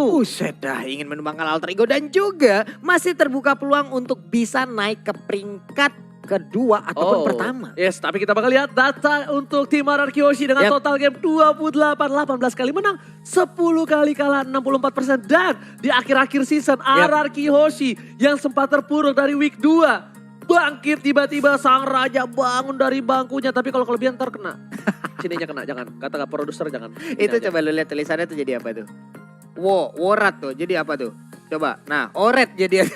Buset dah, ingin menumbangkan alter ego dan juga masih terbuka peluang untuk bisa naik ke peringkat kedua ataupun pertama. Yes, tapi kita bakal lihat data untuk tim RRQ Hoshi dengan total game 28, 18 kali menang, 10 kali kalah, 64%. Dan di akhir-akhir season RRQ Hoshi yang sempat terpuruk dari week 2. Bangkit tiba-tiba sang raja bangun dari bangkunya, tapi kalau kelebihan terkena. Sininya kena, jangan. Kata produser jangan. Itu coba lu lihat tulisannya tuh jadi apa tuh? Worat tuh, jadi apa tuh? Coba, nah oret jadi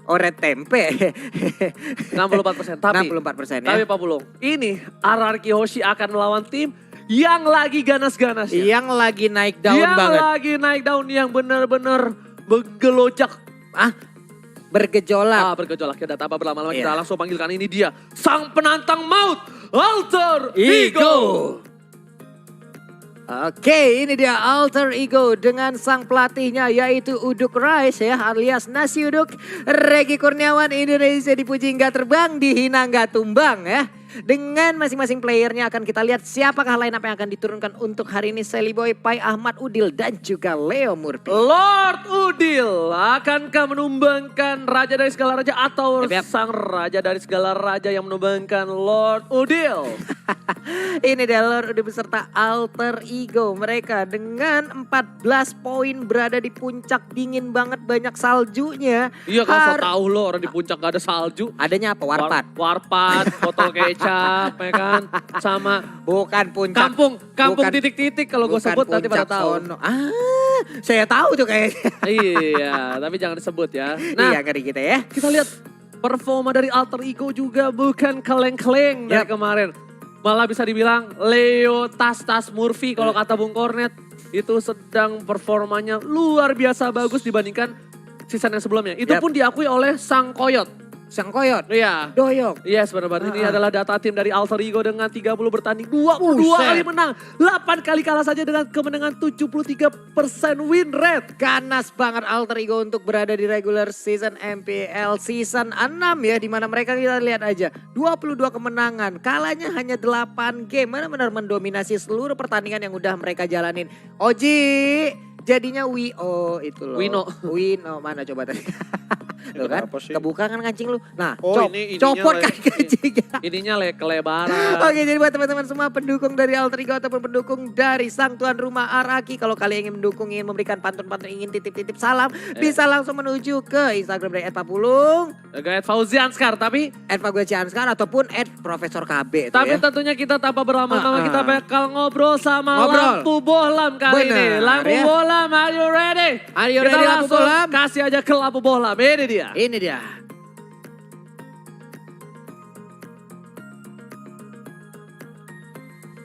oret tempe. 64%, tapi 64% ya. Tapi Pak Bulung, ini RRQ Hoshi akan melawan tim yang lagi ganas-ganas. Yang lagi naik daun yang banget. Yang lagi naik daun, yang benar-benar bergelojak. Bergejolak. Bergejolak. Ya, tanpa berlama-lama kita langsung panggilkan, ini dia. Sang penantang maut, Alter Ego. Oke, ini dia Alter Ego dengan sang pelatihnya yaitu Uduk Rice ya, alias Nasi Uduk. Regi Kurniawan, Indonesia dipuji nggak terbang, dihina nggak tumbang ya. Dengan masing-masing playernya akan kita lihat siapakah line up yang akan diturunkan untuk hari ini. Sally Boy, Pai Ahmad Udil dan juga Leo Murphy. Lord Udil, akankah menumbangkan raja dari segala raja atau sang raja dari segala raja yang menumbangkan Lord Udil? Ini dia Lord Udil beserta Alter Ego mereka dengan 14 poin berada di puncak, dingin banget, banyak saljunya. Iya kan, so tau lo orang di puncak gak ada salju. Adanya apa? Warpat. Warpat, botol kecap, ya kan, sama bukan puncak. Kampung titik-titik kalau gue sebut nanti pada tahu. Saya tahu tuh kayaknya. Iya, tapi jangan disebut ya. Nah, iya kali kita ya. Kita lihat performa dari Alter Ego juga bukan keleng-keleng dari kemarin. Malah bisa dibilang Leo tas-tas Murphy kalau kata Bung Kornet. Itu sedang performanya luar biasa bagus dibandingkan season yang sebelumnya. Itu pun diakui oleh Sang Koyot. Sang Koyot? Iya. Doyok? Yes, benar-benar. Ini adalah data tim dari Alter Ego dengan 30 bertanding. 22 kali menang. 8 kali kalah saja dengan kemenangan 73% win rate. Ganas banget Alter Ego untuk berada di regular season MPL season 6 ya. Dimana mereka kita lihat aja. 22 kemenangan. Kalahnya hanya 8 game. Benar-benar mendominasi seluruh pertandingan yang udah mereka jalanin. Oji, jadinya itu loh. Wino, mana coba tadi? Loh kan, kebuka kan kancing lu. Nah, copot kan kancingnya. Ininya kelebaran. Oke, jadi buat teman-teman semua pendukung dari Alter Ego ataupun pendukung dari sang tuan rumah Araki, kalau kalian ingin mendukung, ingin memberikan pantun-pantun, ingin titip-titip salam, bisa langsung menuju ke Instagram dari @papulung, @Fauzianskar, tapi @Faguacianskar ataupun @Profesor KB. Tapi tentunya kita tanpa berlama-lama kita bakal ngobrol sama Lampu Bohlam kali ini. Lampu Bohlam, are you ready? Are you ready, Lampu Bohlam? Kasih aja ke Lampu Bohlam, ini dia. Ini dia.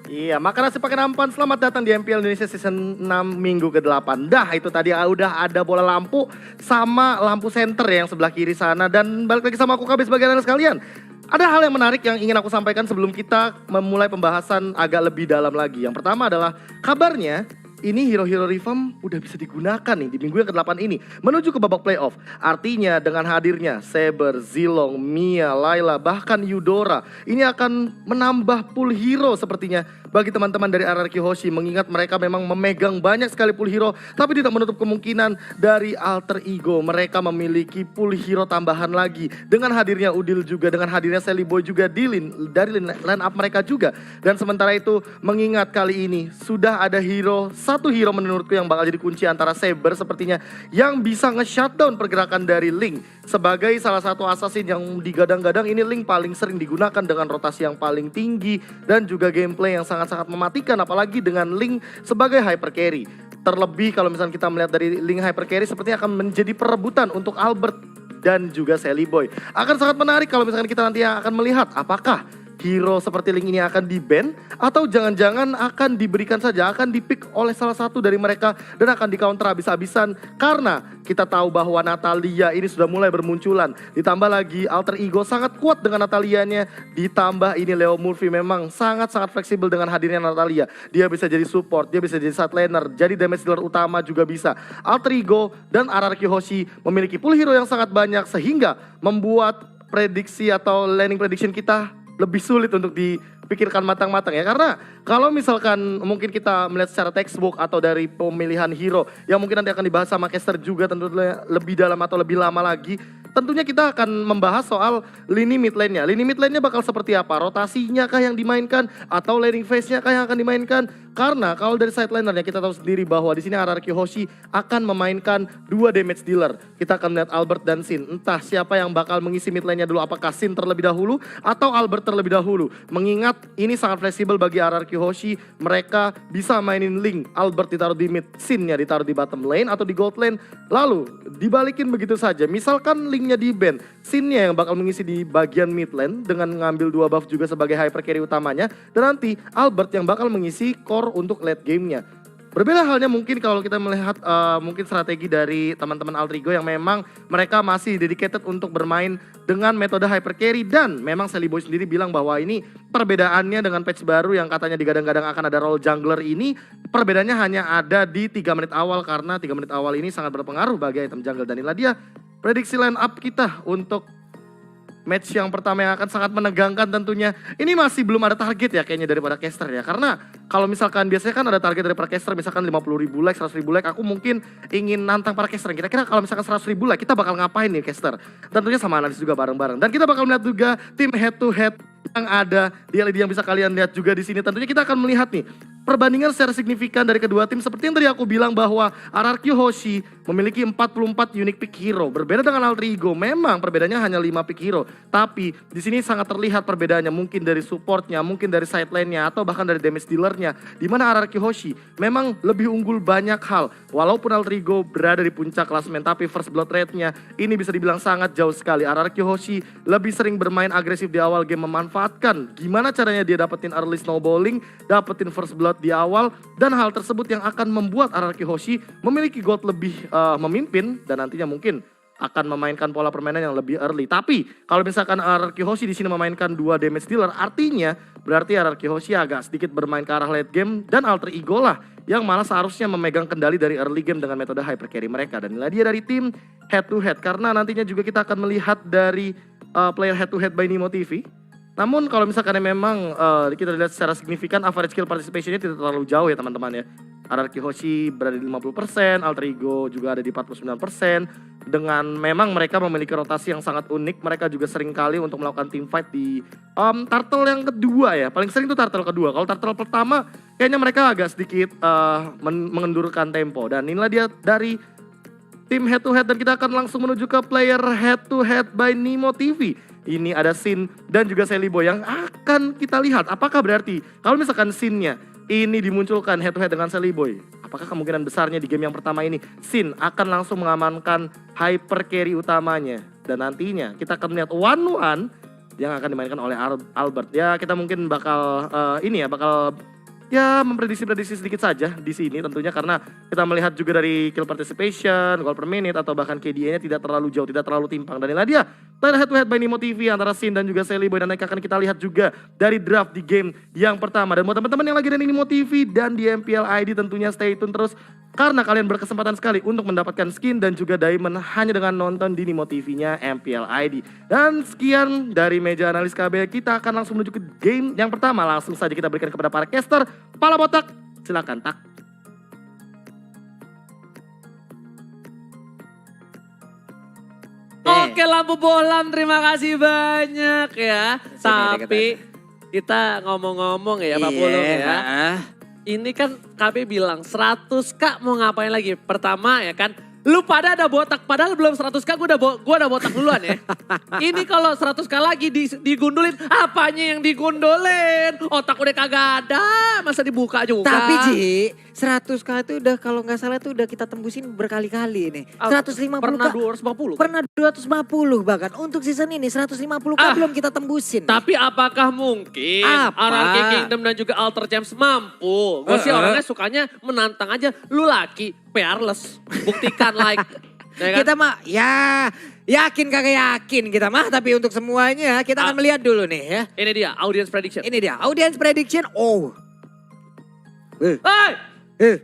Iya, makan nasi pakai nampan. Selamat datang di MPL Indonesia Season 6 minggu ke-8. Dah, itu tadi udah ada bola lampu sama lampu center yang sebelah kiri sana. Dan balik lagi sama aku KB sebagai analis kalian. Ada hal yang menarik yang ingin aku sampaikan sebelum kita memulai pembahasan agak lebih dalam lagi. Yang pertama adalah kabarnya ini hero-hero revamp udah bisa digunakan nih di minggu yang ke-8 ini menuju ke babak playoff. Artinya dengan hadirnya Saber, Zilong, Mia, Layla, bahkan Eudora, ini akan menambah pool hero sepertinya bagi teman-teman dari RRQ Hoshi, mengingat mereka memang memegang banyak sekali pool hero, tapi tidak menutup kemungkinan dari Alter Ego mereka memiliki pool hero tambahan lagi dengan hadirnya Udil juga, dengan hadirnya Sally Boy juga dari line up mereka juga. Dan sementara itu mengingat kali ini sudah ada satu hero menurutku yang bakal jadi kunci antara Saber sepertinya yang bisa nge-shutdown pergerakan dari Link. Sebagai salah satu assassin yang digadang-gadang, ini Link paling sering digunakan dengan rotasi yang paling tinggi dan juga gameplay yang sangat-sangat mematikan, apalagi dengan Link sebagai hyper carry. Terlebih kalau misalnya kita melihat dari Link hyper carry sepertinya akan menjadi perebutan untuk Albert dan juga Sally Boy. Akan sangat menarik kalau misalkan kita nanti akan melihat apakah hero seperti Link ini akan di-ban atau jangan-jangan akan diberikan saja, akan di-pick oleh salah satu dari mereka dan akan di-counter habis-habisan. Karena kita tahu bahwa Natalia ini sudah mulai bermunculan. Ditambah lagi Alter Ego sangat kuat dengan Natalianya. Ditambah ini Leo Murphy memang sangat-sangat fleksibel dengan hadirnya Natalia. Dia bisa jadi support, dia bisa jadi side laner, jadi damage dealer utama juga bisa. Alter Ego dan RRQ Hoshi memiliki pool hero yang sangat banyak sehingga membuat prediksi atau landing prediction kita lebih sulit untuk dipikirkan matang-matang ya. Karena kalau misalkan mungkin kita melihat secara textbook atau dari pemilihan hero yang mungkin nanti akan dibahas sama caster juga tentunya lebih dalam atau lebih lama lagi. Tentunya kita akan membahas soal lini mid lane-nya. Lini mid lane-nya bakal seperti apa? Rotasinya kah yang dimainkan? Atau laning phase-nya kah yang akan dimainkan? Karena kalau dari side laner-nya kita tahu sendiri bahwa di sini RRQ Hoshi akan memainkan 2 damage dealer. Kita akan melihat Albert dan Sin. Entah siapa yang bakal mengisi mid lane-nya dulu. Apakah Sin terlebih dahulu atau Albert terlebih dahulu. Mengingat ini sangat fleksibel bagi RRQ Hoshi. Mereka bisa mainin link. Albert ditaruh di mid, Sin-nya ditaruh di bottom lane atau di gold lane. Lalu dibalikin begitu saja. Misalkan link-nya di ban, Sin-nya yang bakal mengisi di bagian mid lane dengan ngambil 2 buff juga sebagai hyper carry utamanya. Dan nanti Albert yang bakal mengisi core untuk late game-nya. Berbeda halnya mungkin kalau kita melihat mungkin strategi dari teman-teman Altrigo yang memang mereka masih dedicated untuk bermain dengan metode hyper carry. Dan memang Sally Boy sendiri bilang bahwa ini perbedaannya dengan patch baru yang katanya digadang-gadang akan ada role jungler ini. Perbedaannya hanya ada di 3 menit awal karena 3 menit awal ini sangat berpengaruh bagi item jungle. Dan inilah dia prediksi line up kita untuk match yang pertama yang akan sangat menegangkan tentunya. Ini masih belum ada target ya kayaknya daripada caster ya. Karena kalau misalkan biasanya kan ada target daripada caster misalkan 50.000 like, 100.000 like. Aku mungkin ingin nantang para caster. Kira-kira kalau misalkan 100.000 like kita bakal ngapain nih caster? Tentunya sama analis juga bareng-bareng. Dan kita bakal melihat juga tim head to head yang ada di LED yang bisa kalian lihat juga di sini. Tentunya kita akan melihat nih perbandingan secara signifikan dari kedua tim. Seperti yang tadi aku bilang bahwa RRQ Hoshi memiliki 44 unique pick hero. Berbeda dengan Altrigo, memang perbedaannya hanya 5 pick hero. Tapi di sini sangat terlihat perbedaannya mungkin dari supportnya, mungkin dari side lane-nya, atau bahkan dari damage dealer-nya. Di mana RRQ Hoshi memang lebih unggul banyak hal. Walaupun Altrigo berada di puncak klasemen, tapi first blood rate-nya ini bisa dibilang sangat jauh sekali. RRQ Hoshi lebih sering bermain agresif di awal game, memanfaatkan gimana caranya dia dapetin early snowballing, dapetin first blood di awal, dan hal tersebut yang akan membuat RRQ Hoshi memiliki gold lebih memimpin dan nantinya mungkin akan memainkan pola permainan yang lebih early. Tapi kalau misalkan RRQ Hoshi di sini memainkan 2 damage dealer, artinya berarti RRQ Hoshi agak sedikit bermain ke arah late game dan alter ego lah yang malah seharusnya memegang kendali dari early game dengan metode hyper carry mereka. Dan inilah dia dari tim head to head, karena nantinya juga kita akan melihat dari player head to head by Nimo TV. Namun kalau misalkan memang kita lihat secara signifikan average skill participation-nya tidak terlalu jauh ya teman-teman ya. RRQ Hoshi berada di 50%, Alter Ego juga ada di 49%. Dengan memang mereka memiliki rotasi yang sangat unik. Mereka juga sering kali untuk melakukan team fight di turtle yang kedua ya. Paling sering itu turtle kedua. Kalau turtle pertama kayaknya mereka agak sedikit mengendurkan tempo. Dan inilah dia dari tim head to head, dan kita akan langsung menuju ke player head to head by Nimo TV. Ini ada Sin dan juga Sally Boy yang akan kita lihat. Apakah berarti kalau misalkan Sin-nya ini dimunculkan head to head dengan Sally Boy, apakah kemungkinan besarnya di game yang pertama ini Sin akan langsung mengamankan hyper carry utamanya. Dan nantinya kita akan melihat one-one yang akan dimainkan oleh Albert. Ya kita mungkin bakal bakal memprediksi sedikit saja di sini tentunya, karena kita melihat juga dari kill participation, goal per minute, atau bahkan KDA-nya tidak terlalu jauh, tidak terlalu timpang. Dan inilah dia player head to head by Nimo TV antara Sin dan juga Sally Boy, dan nanti akan kita lihat juga dari draft di game yang pertama. Dan buat teman-teman yang lagi dari Nimo TV dan di MPL ID tentunya stay tune terus, karena kalian berkesempatan sekali untuk mendapatkan skin dan juga diamond hanya dengan nonton di Nimo TV-nya MPL ID. Dan sekian dari meja analis KB, kita akan langsung menuju ke game yang pertama. Langsung saja kita berikan kepada para caster. Pala botak, silakan tak. Oke, lampu bohlam, terima kasih banyak ya. Tapi kita ngomong-ngomong ya Pak Pulung ya. Ini kan KB bilang 100k mau ngapain lagi? Pertama ya kan, lu pada ada botak, padahal belum 100k gue udah botak duluan ya. Ini kalau 100k lagi digundulin, apanya yang digundulin? Otak udah kagak ada, masa dibuka juga. Tapi Ji, 100k itu udah kalau nggak salah itu udah kita tembusin berkali-kali nih. 150k. Pernah 250. Pernah 250 bahkan. Untuk season ini 150k belum kita tembusin. Tapi apakah mungkin RRQ Kingdom dan juga Alter Champs mampu? Gue sih orangnya sukanya menantang aja. Lu laki, peerless. Buktikan like. Ya kan? Kita mah ya yakin kagak yakin kita mah. Tapi untuk semuanya kita akan melihat dulu nih ya. Ini dia audience prediction. Ini dia audience prediction. Oh. Hey!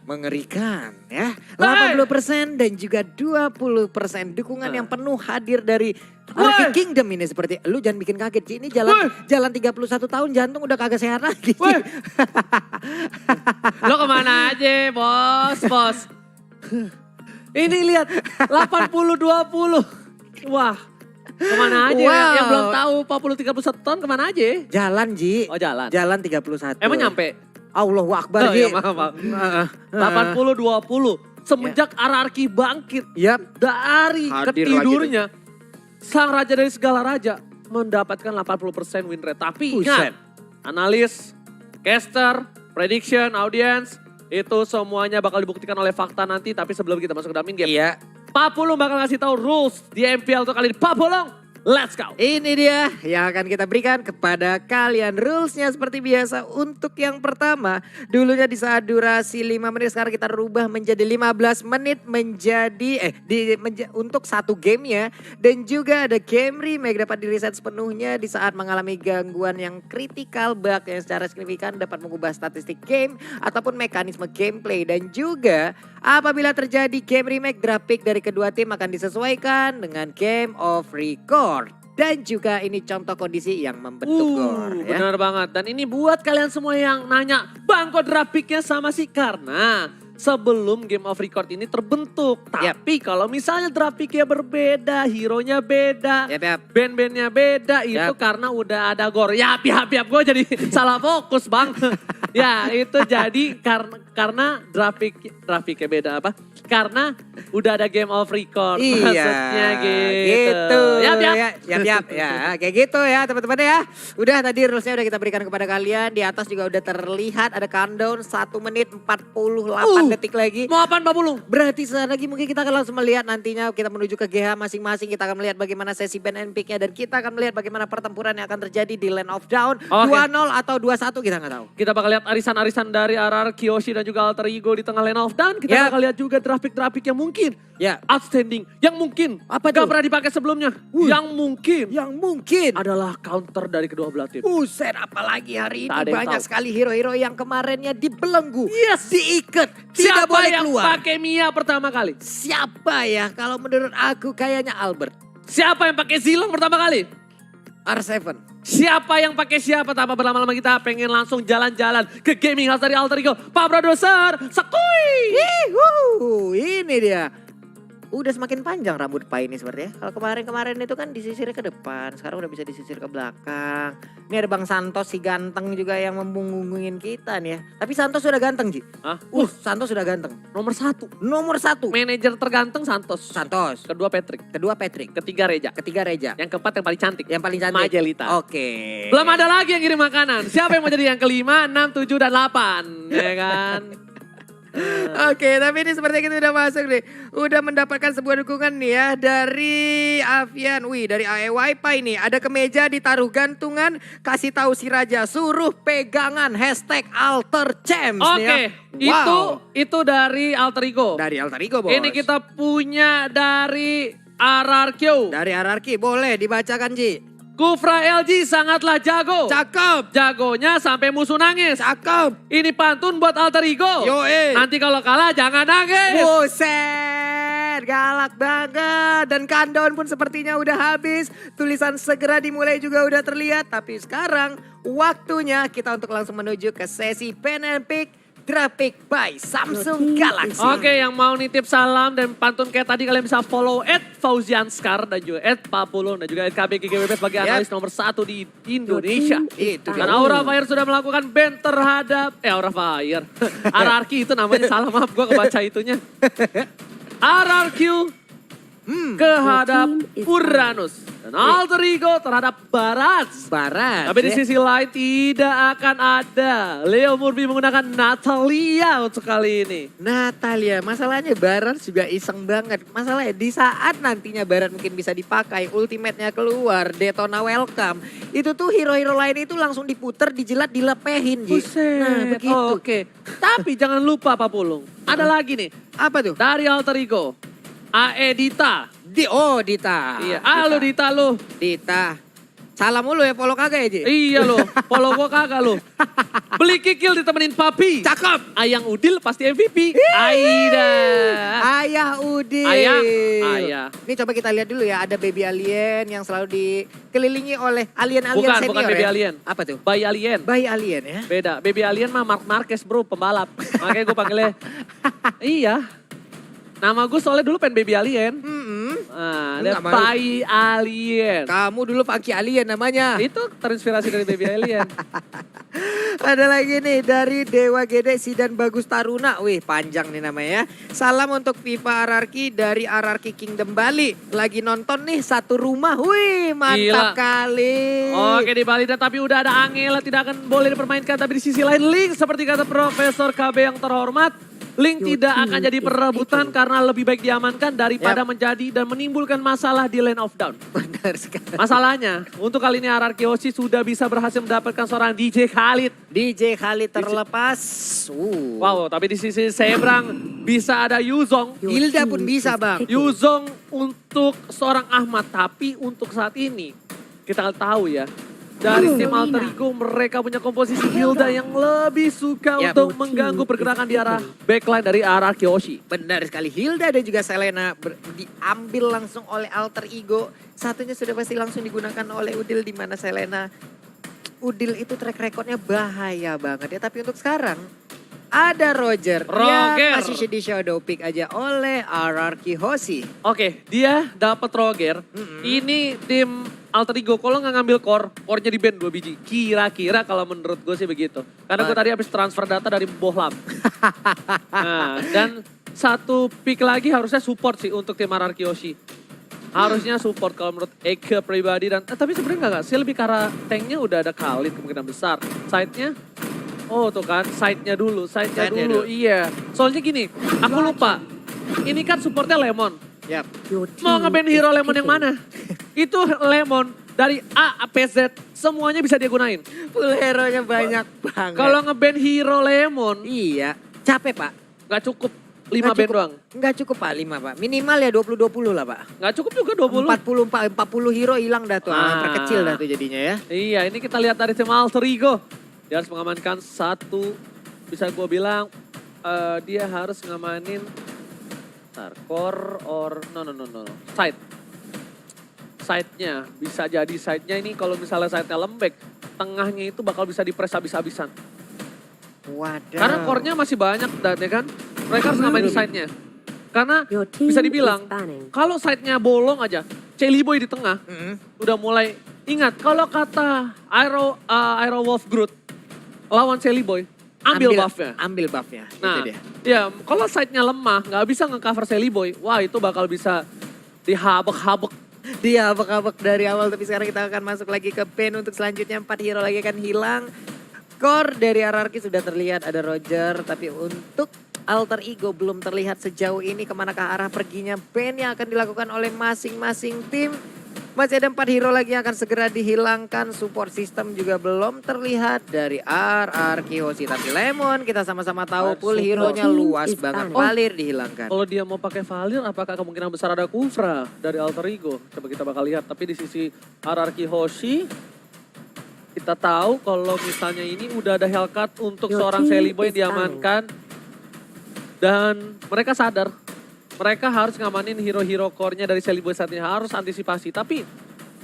Mengerikan ya. Baik. 80% dan juga 20% dukungan yang penuh hadir dari Anarchy Kingdom ini seperti lu jangan bikin kaget Ci. Ini jalan 31 tahun jantung udah kagak sehat lagi. Ci. Lo kemana aja bos. Ini lihat 80-20. Wah. Kemana aja yang belum tahu 40-31 tahun kemana aja? Jalan Ji. Oh jalan. Jalan 31. Emang nyampe? Allahu Akbar Ji. Ya, maaf. 80-20. Semenjak RRQ bangkit Yap. dari Hadir ketidurnya. Sang raja dari segala raja mendapatkan 80% win rate. Tapi Buset. ingat, analis, caster, prediction, audience, itu semuanya bakal dibuktikan oleh fakta nanti. Tapi sebelum kita masuk ke dalam game, Iya. Pak Pulung bakal ngasih tahu rules di MPL untuk kali ini. Pak Pulung, let's go. Ini dia yang akan kita berikan kepada kalian. Rulesnya seperti biasa. Untuk yang pertama, dulunya di saat durasi 5 menit, sekarang kita rubah menjadi 15 menit untuk satu gamenya. Dan juga ada game remake dapat di-reset sepenuhnya di saat mengalami gangguan yang kritikal, bug yang secara signifikan dapat mengubah statistik game ataupun mekanisme gameplay. Dan juga apabila terjadi game remake, grafik dari kedua tim akan disesuaikan dengan game of record. Dan juga ini contoh kondisi yang membentuk gor ya. Benar banget. Dan ini buat kalian semua yang nanya, Bang kok grafiknya sama sih? Karena sebelum Game of Record ini terbentuk. Tapi kalau misalnya grafiknya berbeda, hero-nya beda, Yap. band-bandnya beda, itu karena udah ada gor. Ya pihak-pihak gue jadi salah fokus bang. Ya itu jadi karena grafiknya beda apa? Karena udah ada Game of Record. Iya, Maksudnya gitu. Ya, kayak gitu ya teman-teman ya. Udah tadi rulesnya udah kita berikan kepada kalian. Di atas juga udah terlihat ada countdown 1 menit 48 detik lagi. Mau apaan Pak Pulung? Berarti sebentar lagi mungkin kita akan langsung melihat nantinya kita menuju ke GH masing-masing. Kita akan melihat bagaimana sesi band and pick-nya. Dan kita akan melihat bagaimana pertempuran yang akan terjadi di Land of Dawn. 2-0 atau 2-1 kita nggak tahu. Kita bakal lihat arisan-arisan dari RR, Kyoshi dan juga Alter Ego di tengah Land of Dawn. Kita bakal lihat juga grafik-grafik yang mungkin outstanding. Yang mungkin gak pernah dipakai sebelumnya. Yang mungkin adalah counter dari kedua belah tim. Buset, apalagi hari ini Tak ada yang banyak tahu. sekali hero-hero yang kemarinnya dibelenggu, Yes. diikat, tidak Siapa boleh yang keluar. pakai Mia pertama kali? Siapa ya? Kalau menurut aku kayaknya Albert. Siapa yang pakai Zilong pertama kali? R7. Siapa yang pakai siapa? Tanpa berlama-lama kita pengen langsung jalan-jalan ke gaming house dari Alter Ego. Pak Produser, Sakuy! Ini dia. Udah semakin panjang rambut Pai ini sepertinya. Kalau kemarin-kemarin itu kan disisirnya ke depan, sekarang udah bisa disisir ke belakang. Ini ada Bang Santos si ganteng juga yang membunggungin kita nih ya. Tapi Santos sudah ganteng Ji. Hah? Santos sudah ganteng. Nomor 1. Nomor 1. Manajer terganteng Santos. Santos. Kedua Patrick. Kedua Patrick. Ketiga Reja. Ketiga Reja. Yang keempat yang paling cantik. Yang paling cantik. Majelita. Oke. Belum ada lagi yang kirim makanan. Siapa yang mau jadi yang kelima, 6, 7, dan 8. Ya kan? Oke, tapi ini sepertinya kita udah masuk nih. Udah mendapatkan sebuah dukungan nih ya dari Avian. Wih, dari AE Wifi nih. Ada kemeja ditaruh gantungan. Kasih tahu si Raja, suruh pegangan #Alter Champs nih ya. Oke, itu dari Alter Ego. Dari Alter Ego, Bos. Ini kita punya dari RRQ. Dari RRQ, boleh dibacakan Ji. Kufra LG sangatlah jago. Cakep. Jagonya sampai musuh nangis. Cakep. Ini pantun buat Alter Ego. Yoi. Nanti kalau kalah jangan nangis. Buset, galak banget. Dan countdown pun sepertinya udah habis. Tulisan segera dimulai juga udah terlihat. Tapi sekarang waktunya kita untuk langsung menuju ke sesi pen and pick grafik by Samsung Galaxy. Oke, yang mau nitip salam dan pantun kayak tadi kalian bisa follow @Fauzianskar dan juga @Papulung dan juga @KBGGWP sebagai analis nomor 1 di Indonesia. Itu Dan Aura Fire sudah melakukan ban terhadap Aura Fire. RRQ itu namanya salah, maaf gue kebaca itunya. RRQ kehadap Uranus. Dan Alter Ego terhadap Barat. Tapi di sisi lain tidak akan ada Leo Murphy menggunakan Natalia untuk kali ini. Natalia, masalahnya Barat juga iseng banget. Masalahnya di saat nantinya Barat mungkin bisa dipakai, ultimate-nya keluar, Daytona welcome. Itu tuh hero-hero lain itu langsung diputer, dijilat, dilepehin. Ji. Nah begitu. Oke. Tapi jangan lupa Pak Pulung. Ada lagi nih. Apa tuh? Dari Alter Ego. AE Dita. Dita. Iya. Halo Dita lu. Dita. Salah mulu ya, follow kagak ya, Ji? Iya loh, follow gua kagak loh. Beli kikil ditemenin papi. Cakep. Ayang Udil pasti MVP. Aida. Ayah Udin. Ayah. Ini coba kita lihat dulu ya, ada baby alien yang selalu dikelilingi oleh alien-alien Bukan senior baby ya. alien. Apa tuh? Bayi alien. Bayi alien ya. Beda, baby alien mah Mark Marquez bro, pembalap. Makanya gue panggilnya, iya. Nama gue soalnya dulu pengen baby alien. Nah, Enggak ada mau. bayi alien. Kamu dulu Funky Alien namanya. Itu terinspirasi dari baby alien. Ada lagi nih dari Dewa Gede Sidan Bagus Taruna. Wih panjang nih namanya ya. Salam untuk FIFA RRQ dari RRQ Kingdom Bali. Lagi nonton nih satu rumah. Wih mantap Gila. kali. Oke di Bali dan tapi udah ada Angela tidak akan boleh dipermainkan. Tapi di sisi lain Link seperti kata Profesor KB yang terhormat. Link tidak akan jadi perebutan karena lebih baik diamankan daripada menjadi dan menimbulkan masalah di lane of down. Benar sekali. Masalahnya untuk kali ini RRQ Hoshi sudah bisa berhasil mendapatkan seorang DJ Khalid. DJ Khalid terlepas. Wow, tapi di sisi seberang bisa ada Yuzong. Hilda pun bisa bang. Yuzong untuk seorang Ahmad, tapi untuk saat ini kita tahu ya. Dari tim Alter Ego mereka punya komposisi Hilda yang lebih suka Yap. untuk mengganggu pergerakan di arah backline dari RRQ Hoshi. Benar sekali. Hilda dan juga Selena diambil langsung oleh Alter Ego. Satunya sudah pasti langsung digunakan oleh Udil di mana Selena. Udil itu track recordnya bahaya banget ya. Tapi untuk sekarang ada Roger. Roger. Yang masih di shadow pick aja oleh RRQ Hoshi. Oke, dia dapat Roger. Ini tim Alter Ego kalau nggak ngambil core-nya di band 2 biji. Kira-kira kalau menurut gue sih begitu. Karena gue tadi habis transfer data dari Bohlam. Nah, dan satu pick lagi harusnya support sih untuk tim RRQ Hoshi. Harusnya support kalau menurut Eke pribadi dan tapi sebenarnya enggak sih lebih karena tanknya udah ada Khalid kemungkinan besar. Side-nya oh tuh kan side-nya dulu, Side-nya dulu. dulu. Iya. Soalnya gini, aku lupa. Ini kan supportnya Lemon. Yap. Mau ngeband hero Lemon yang mana? Itu Lemon dari A sampai Z semuanya bisa dia gunain. Full hero-nya banyak banget. Kalau ngeband hero Lemon Iya. Capek pak. nggak cukup 5 Nggak band cukup. doang. Nggak cukup pak 5 pak. Minimal ya 20-20 lah pak. Nggak cukup juga 20. 40 hero hilang dah tuh. Ah. Terkecil dah tuh jadinya ya. Iya, ini kita lihat dari tim Alter Ego. Dia harus mengamankan satu, bisa gue bilang dia harus ngamanin core or no. Side. Side-nya, bisa jadi side-nya ini kalau misalnya side-nya lembek, tengahnya itu bakal bisa dipres habis-habisan. Waduh. Karena core-nya masih banyak dan ya kan, mereka harus ngamainin side-nya. Karena bisa dibilang, kalau side-nya bolong aja, Celi Boy di tengah, udah mulai ingat kalau kata Aero Wolf Groot lawan Celi Boy, ambil buff-nya. Ambil buff-nya. Nah, Itu dia. ya kalau side-nya lemah, nggak bisa nge-cover Celi Boy, wah itu bakal bisa dihabek-habek. Dia abek-abek dari awal tapi sekarang kita akan masuk lagi ke pen untuk selanjutnya 4 hero lagi akan hilang. Core dari RRQ sudah terlihat ada Roger tapi untuk Alter Ego belum terlihat sejauh ini kemanakah arah perginya pen yang akan dilakukan oleh masing-masing tim. Masih ada 4 hero lagi yang akan segera dihilangkan. Support system juga belum terlihat dari RRQ Hoshi. Tapi Lemon kita sama-sama tahu pool hero-nya luas banget. Valir dihilangkan. Kalau dia mau pakai Valir, apakah kemungkinan besar ada Kufra dari Alter Ego? Coba kita bakal lihat. Tapi di sisi RRQ Hoshi, kita tahu kalau misalnya ini udah ada Hellcat untuk seorang Sally Boy diamankan. Dan mereka sadar, mereka harus ngamanin hero-hero core-nya dari Sally Boy saat ini. Harus antisipasi. Tapi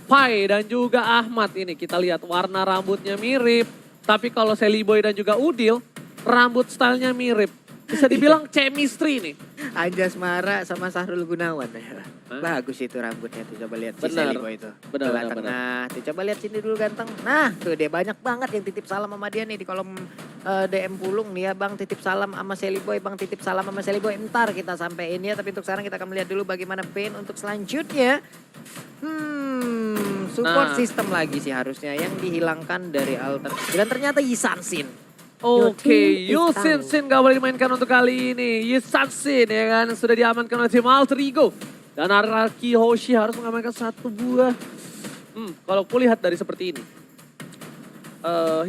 Pai dan juga Ahmad ini kita lihat warna rambutnya mirip. Tapi kalau Sally Boy dan juga Udil, rambut stylenya mirip. Bisa dibilang chemistry nih. Anjas Mara sama Sahrul Gunawan. Bagus itu rambutnya tuh, coba lihat si Sally Boy itu. Benar. Tengah, tuh coba lihat sini dulu ganteng. Nah tuh dia banyak banget yang titip salam sama dia nih di kolom DM Pulung nih ya. Bang titip salam sama Sally Boy, Bang titip salam sama Sally Boy. Ntar kita sampein ya, tapi untuk sekarang kita akan melihat dulu bagaimana Pain untuk selanjutnya. Support system lagi sih harusnya yang dihilangkan dari Alter. Dan ternyata Yisansin. Oke, Yusin gak boleh dimainkan untuk kali ini. Yisansin ya kan sudah diamankan oleh tim Alter Ego. Dan RRQ Hoshi harus mengamankan satu buah. Kalau aku lihat dari seperti ini.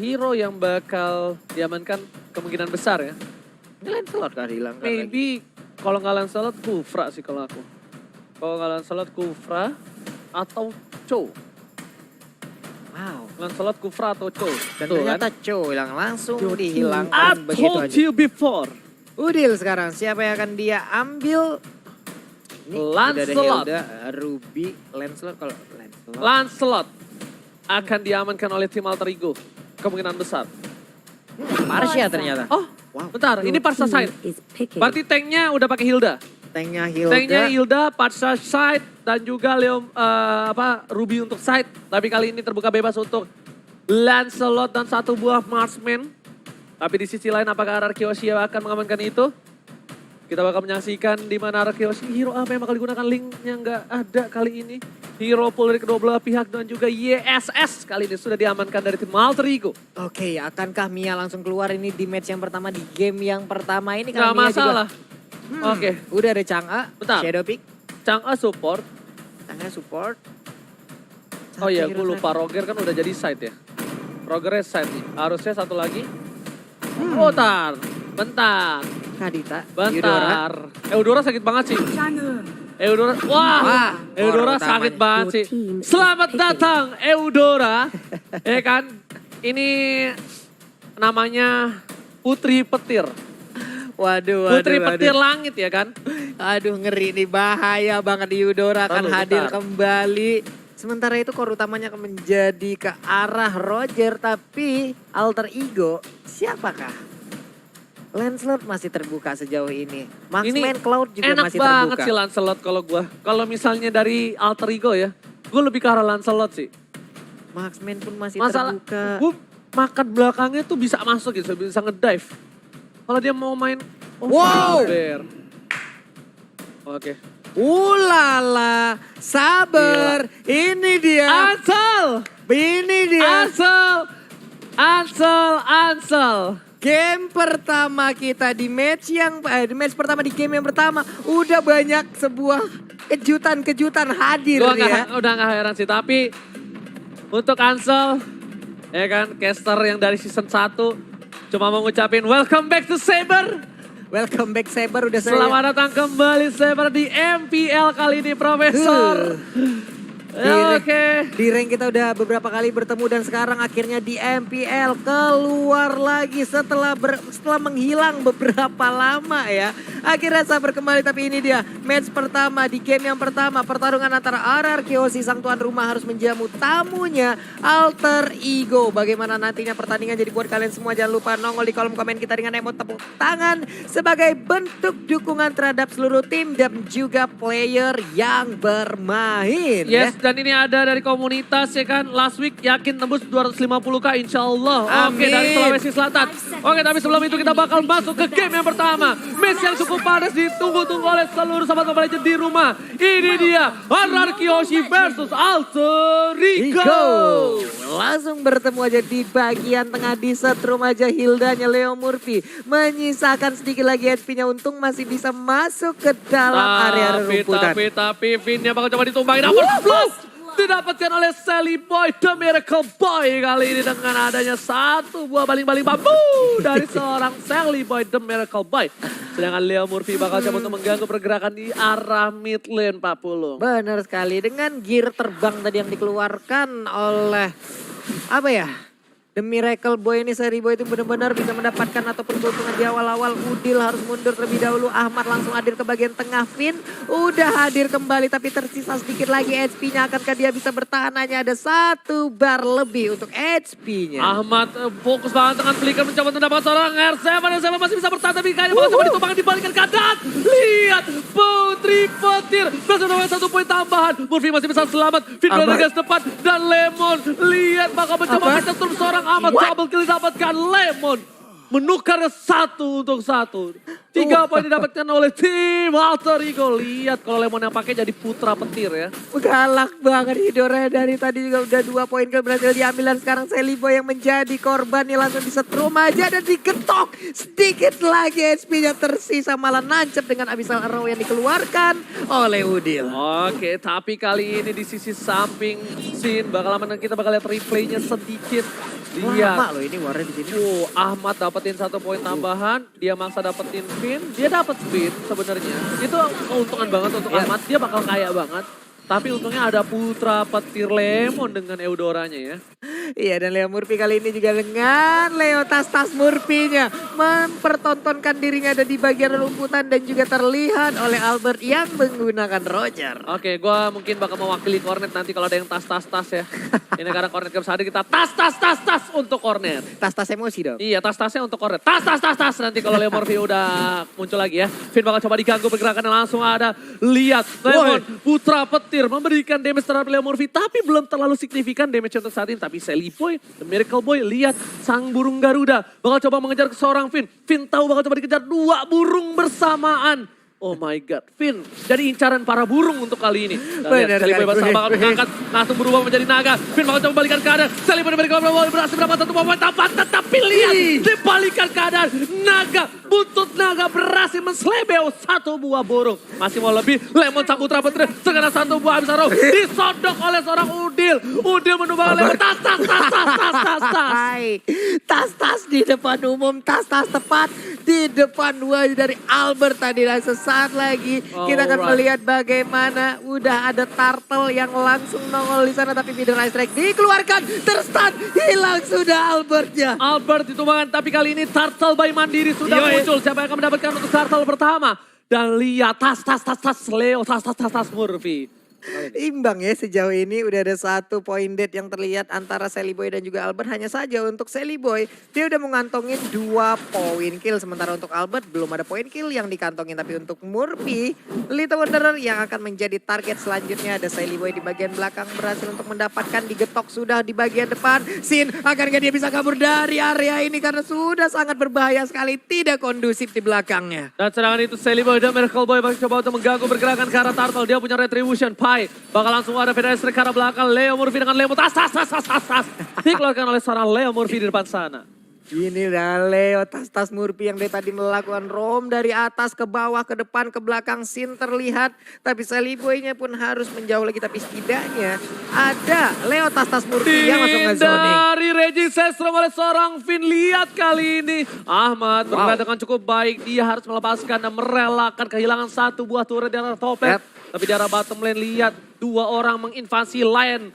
Hero yang bakal diamankan kemungkinan besar ya. Ini Lancelot kan hilangkan lagi. Maybe kalau nggak Lancelot Kufra sih kalau aku. Kalau nggak Lancelot Kufra atau Cho. Wow. Lancelot, Kufra atau Cho. Dan Tuh kan. ternyata Cho yang langsung I dihilangkan begitu told aja. you before. Udil sekarang siapa yang akan dia ambil? Ini udah ada Lancelot. Hilda, Ruby, Lancelot kalau Lancelot. Lancelot akan diamankan oleh tim Alter Ego. Kemungkinan besar. Marsha ternyata. Oh, Wow. bentar. Ini Parsa Side. Berarti tanknya udah pakai Hilda. Tanknya Hilda. Tanknya Hilda, Parsa Side, dan juga Ruby untuk side. Tapi kali ini terbuka bebas untuk Lancelot dan satu buah marksman. Tapi di sisi lain apakah RRQ Yoshi akan mengamankan itu? Kita bakal menyaksikan di mana RRQ Yoshi hero apa yang bakal digunakan, linknya nggak ada kali ini. Hero pool dari kedua belah pihak dan juga YSS kali ini sudah diamankan dari tim Alter Ego. Oke, akankah Mia langsung keluar ini di match yang pertama, di game yang pertama ini? Nggak Karena Mia masalah. Juga, Oke. Udah ada Chang'e, Bentar. Shadow Pick, Chang'e support. Chang'e support. Oh iya, Satu gue hero lupa Roger kan udah jadi side ya. Rogernya side nih. Harusnya satu lagi. Oh, bentar. Kadita, Eudora. Bentar. Eudora sakit banget sih. Eudora, wah, Eudora orang sakit utamanya. banget sih. Selamat datang Eudora. Ya kan, ini namanya Putri Petir. Waduh, Putri Petir Langit ya kan. Aduh, ngeri nih, bahaya banget Eudora akan Lalu, hadir bentar. kembali. Sementara itu core utamanya akan menjadi ke arah Roger, tapi Alter Ego siapakah? Lancelot masih terbuka sejauh ini. Marksman Cloud juga enak masih banget terbuka. sih Lancelot kalau gua. Kalau misalnya dari Alter Ego ya, gue lebih ke arah Lancelot sih. Marksman pun masih Masalah, terbuka. gue makan belakangnya tuh bisa masuk gitu, bisa ngedive. Kalau dia mau main, Wow. sabar. Oke. Ulala, sabar. Ini dia. Ansel! Ini dia. Ansel! Game pertama kita di match pertama di game yang pertama udah banyak sebuah kejutan hadir Gue ya. udah gak heran sih, tapi untuk Ansel, ya kan, caster yang dari season 1 cuma mau ngucapin welcome back to Saber. Welcome back Saber, udah saya. Selamat datang kembali Saber di MPL kali ini, Profesor. Oke. Di rank kita udah beberapa kali bertemu dan sekarang akhirnya di MPL keluar lagi setelah menghilang beberapa lama ya. Akhirnya Saber kembali, tapi ini dia match pertama di game yang pertama. Pertarungan antara RRQ Yoshi sang tuan rumah harus menjamu tamunya Alter Ego. Bagaimana nantinya pertandingan jadi buat kalian semua, jangan lupa nongol di kolom komen kita dengan emot tepuk tangan sebagai bentuk dukungan terhadap seluruh tim dan juga player yang bermain. Yes, ya. dan ini ada dari komunitas ya kan, last week yakin tembus 250k insya Allah. Oke, Amin. dari Sulawesi Selatan. Oke, tapi sebelum itu kita bakal masuk ke game yang pertama. Match yang cukup panas ditunggu-tunggu oleh seluruh sahabat Mobile Legends di rumah. Ini dia, RRQ Yoshi versus Alter Ego. Langsung bertemu aja di bagian tengah di setrum aja Hildanya Leo Murphy. Menyisakan sedikit lagi HP-nya, untung masih bisa masuk ke dalam area rumputan. Tapi Vinnya bakal coba ditumbangin. Namun plus didapatkan oleh Sally Boy, The Miracle Boy. Kali ini dengan adanya satu buah baling-baling bambu dari seorang Sally Boy, The Miracle Boy. Sedangkan Leo Murphy bakal coba untuk mengganggu pergerakan di arah mid lane, Pak Pulung. Benar sekali, dengan gear terbang tadi yang dikeluarkan oleh apa ya? The Miracle Boy ini, Sally Boy itu benar-benar bisa mendapatkan ataupun keuntungan di awal-awal. Udil harus mundur terlebih dahulu. Ahmad langsung hadir ke bagian tengah. Finn udah hadir kembali tapi tersisa sedikit lagi HP-nya. Akankah dia bisa bertahan? Hanya ada 1 bar lebih untuk HP-nya. Ahmad fokus banget dengan Flicker mencoba untuk mendapatkan seorang R7. R7 masih bisa bertahan tapi kayaknya bakal coba ditumbangkan dibalikan keadaan. Lihat Putri Petir berhasil mendapatkan 1 poin tambahan. Murphy masih bisa selamat. Finn berada di garis depan dan Lemon. Lihat bakal mencoba mencetur seorang Ahmad. Double kill didapatkan Lemon. Menukarnya 1 untuk 1. 3 poin didapatkan oleh tim Alter Ego. Lihat kalau Lemon yang pakai jadi Putra Petir ya. Galak banget Hidora, dari tadi juga udah 2 poin ke berhasil diambil dan sekarang Sally Boy yang menjadi korban nih, langsung disetrum aja dan digetok. Sedikit lagi HP-nya tersisa, malah nancep dengan Abyssal Arrow yang dikeluarkan oleh Udil. Oke, tapi kali ini di sisi samping scene kita bakal lihat replaynya sedikit. Lama Lihat. loh ini warnya di sini. Ahmad dapetin 1 poin tambahan, dia maksa dapetin Finn, dia dapet Finn sebenarnya. Itu keuntungan banget untuk Ya. Ahmad, dia bakal kaya banget. Tapi untungnya ada putra petir Lemon dengan Eudoranya ya. Iya, dan Leo Murphy kali ini juga dengan Leo tas-tas Murphy-nya mempertontonkan dirinya ada di bagian rumputan dan juga terlihat oleh Albert yang menggunakan Roger. Oke, gue mungkin bakal mewakili Cornet nanti kalau ada yang tas-tas-tas ya. Ini karena Cornet Games hadir, kita tas-tas-tas-tas untuk Cornet. Tas-tas emosi dong. Iya, tas-tasnya untuk Cornet. Tas-tas-tas-tas nanti kalau Leo Murphy udah muncul lagi ya. Finn bakal coba diganggu pergerakannya, langsung ada. Lihat, Lemon, putra petir memberikan damage terhadap Leo Murphy. Tapi belum terlalu signifikan damage untuk saat ini. Tapi Sally Boy, The Miracle Boy, lihat sang burung Garuda. Bakal coba mengejar ke seorang Finn. Finn tahu bakal coba dikejar 2 burung bersamaan. Oh my God, Finn jadi incaran para burung untuk kali ini. Benar Sally Boy sekali. bakal mengangkat, langsung berubah menjadi naga. Finn bakal coba balikan keadaan. Sally Boy diberikan berhasil mendapat satu poin tambahan. Tetapi lihat, dibalikan keadaan. Naga, buntut naga berhasil menslebeo 1 buah burung. Masih mau lebih, Lemon sang putra petir. Sekarang 1 buah habis arrow. Disodok oleh seorang Udil. Udil menumbang Lemon. Tas. Hai, tas-tas di depan umum, tas-tas tepat di depan wajah dari Albert tadi. Dan sesaat lagi kita akan melihat bagaimana udah ada turtle yang langsung nongol di sana. Tapi middle ice strike dikeluarkan, terstun, hilang sudah Albertnya. Albert ditumbangkan, tapi kali ini Turtle by Mandiri sudah muncul. Siapa yang akan mendapatkan untuk Turtle pertama? Dan lihat tas Leo, tas Murphy. Imbang ya sejauh ini, udah ada 1 point dead yang terlihat antara Sally Boy dan juga Albert. Hanya saja untuk Sally Boy dia udah mengantongin 2 point kill. Sementara untuk Albert belum ada point kill yang dikantongin. Tapi untuk Murphy, Little Wanderer yang akan menjadi target selanjutnya. Ada Sally Boy di bagian belakang berhasil untuk mendapatkan, digetok sudah di bagian depan. Sin, akankah dia bisa kabur dari area ini karena sudah sangat berbahaya sekali, tidak kondusif di belakangnya. Dan serangan itu Sally Boy dan Miracle Boy bakal coba untuk mengganggu pergerakan ke arah Turtle. Dia punya Retribution, bakal langsung ada pedestrian ke arah belakang. Leo Murphy dengan Leo tas. Dikeluarkan oleh seorang Leo Murphy di depan sana. Ini dah Leo tas Murphy yang dari tadi melakukan roam dari atas ke bawah, ke depan, ke belakang. Sin terlihat, tapi Sally Boy-nya pun harus menjauh lagi. Tapi setidaknya ada Leo tas Murphy yang langsung nge-zoning. Dari Reggie Sestrom oleh seorang Finn. Lihat kali ini Ahmad bergerak dengan cukup baik. Dia harus melepaskan dan merelakan kehilangan 1 buah turret di arah top lane. Tapi di arah bottom lane lihat 2 orang menginvasi lane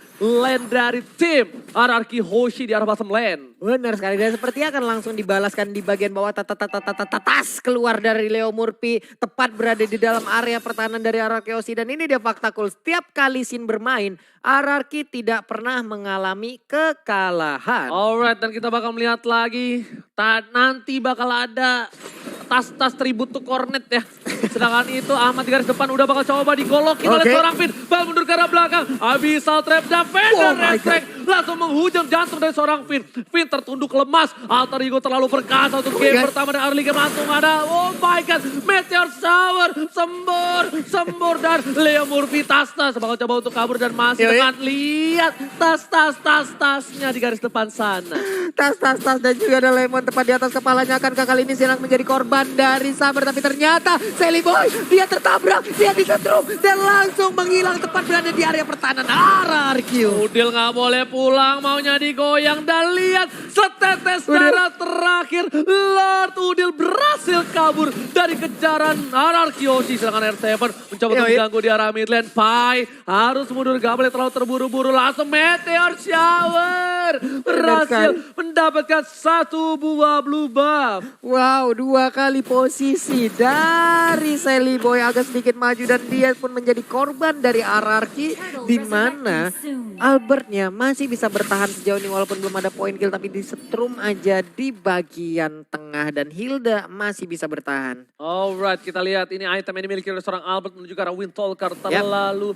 dari tim RRQ Hoshi di arah bottom lane. Benar sekali, dan seperti akan langsung dibalaskan di bagian bawah. Tas keluar dari Leo Murphy, tepat berada di dalam area pertahanan dari RRQ Hoshi. Dan ini dia fakta cool, setiap kali Sin bermain RRQ tidak pernah mengalami kekalahan. Alright, dan kita bakal melihat lagi nanti bakal ada tas tribut to Cornet ya. Sedangkan itu Ahmad di garis depan udah bakal coba digolokin oleh seorang Finn. Bal mundur ke arah belakang. Abyssal Trap dan Fender Reflect langsung menghujam jantung dari seorang Finn. Finn tertunduk lemas. Alter Ego terlalu perkasa untuk game pertama dan early game langsung ada. Oh my God. Meteor Shower. Sembur dan Leo Murphy tas bakal coba untuk kabur dan masih dengan lihat tasnya di garis depan sana. Tas dan juga ada Lemon tepat di atas kepalanya. Akankah kali ini Silang menjadi korban dari Saber? Tapi ternyata Sally Boy dia tertabrak, dia disetrum dan langsung menghilang tepat berada di area pertahanan RRQ. Udil nggak boleh pulang, maunya digoyang dan lihat setetes darah terakhir. Lord Udil berhasil kabur dari kejaran RRQ Hoshi. Sedangkan R7 mencoba untuk mengganggu di arah mid lane. Pai harus mundur, gak boleh terlalu terburu-buru. Langsung Meteor Shower. Berhasil mendapatkan 1 buah blue buff. Wow, 2 kali posisi dari Sally Boy agak sedikit maju dan dia pun menjadi korban dari RRQ, di mana Albertnya masih bisa bertahan sejauh ini walaupun belum ada point kill, tapi disetrum aja di bagian tengah dan Hilda masih bisa bertahan. Alright, kita lihat ini item yang dimiliki oleh seorang Albert menuju ke arah Windtalker terlalu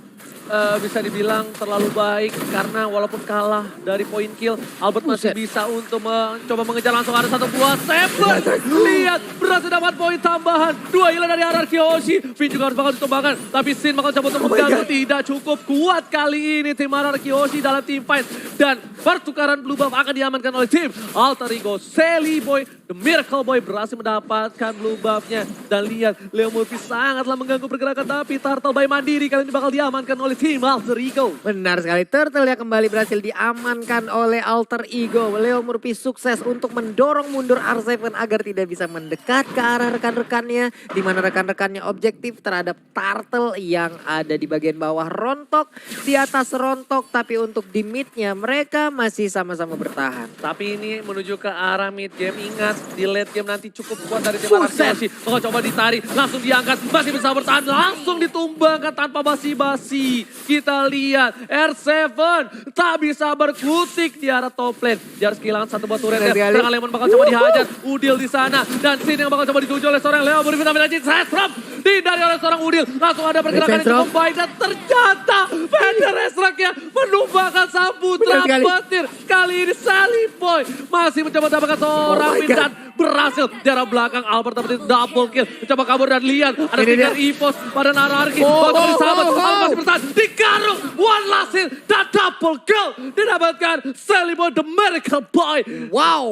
bisa dibilang terlalu baik karena walaupun kalah dari point kill, Albert masih bisa untuk mencoba mengejar. Langsung ada 1 buah Saber. Lihat, berhasil dapat poin tambahan. 2 hilang dari RRQ Hoshi. Finn juga harus bakal ditumbangkan, tapi Sin bakal coba untuk mengganggu. Tidak cukup kuat kali ini tim RRQ Hoshi dalam team fight. Dan pertukaran blue buff akan diamankan oleh tim Alter Ego Sally Boy The Miracle Boy berhasil mendapatkan blue buff-nya. Dan lihat, Leo Murphy sangatlah mengganggu pergerakan, tapi Turtle by mandiri kali ini bakal diamankan oleh tim Alter Ego. Benar sekali, Turtle yang kembali berhasil diamankan oleh Alter Ego. Leo Murphy sukses untuk mendorong mundur R7 agar tidak bisa mendekat ke arah rekan-rekannya. Di mana rekan-rekannya objektif terhadap Turtle yang ada di bagian bawah rontok. Di atas rontok, tapi untuk di mid-nya mereka masih sama-sama bertahan. Tapi ini menuju ke arah mid game. Ingat, di late game nanti cukup kuat dari tim Araki Hoshi. Kalau coba ditarik, langsung diangkat. Masih bisa bertahan, langsung ditumbangkan tanpa basi-basi. Kita lihat, R7 tak bisa berkutik di arah top lane. Dia harus kehilangan satu buat turretnya. Serangan Lemon bakal coba dihajar. Udil di sana. Dan sini yang bakal coba dituju oleh seorang Leo Murphy. Tapi lagi Sestrom dihindari oleh seorang Udil. Langsung ada pergerakan yang cukup baik. Dan ternyata Fender Esraknya menumbangkan Samudra Petir. Kali ini Sally Boy masih mencoba mendapatkan seorang pin dan berhasil di arah belakang. Albert dapat double kill. Mencoba kabur dan lihat ada finger EVOS pada Nararki. Bagi sahabat Albert masih bertahan. Dikarung one last hit dan double kill didapatkan Sally Boy, the Miracle Boy. Wow.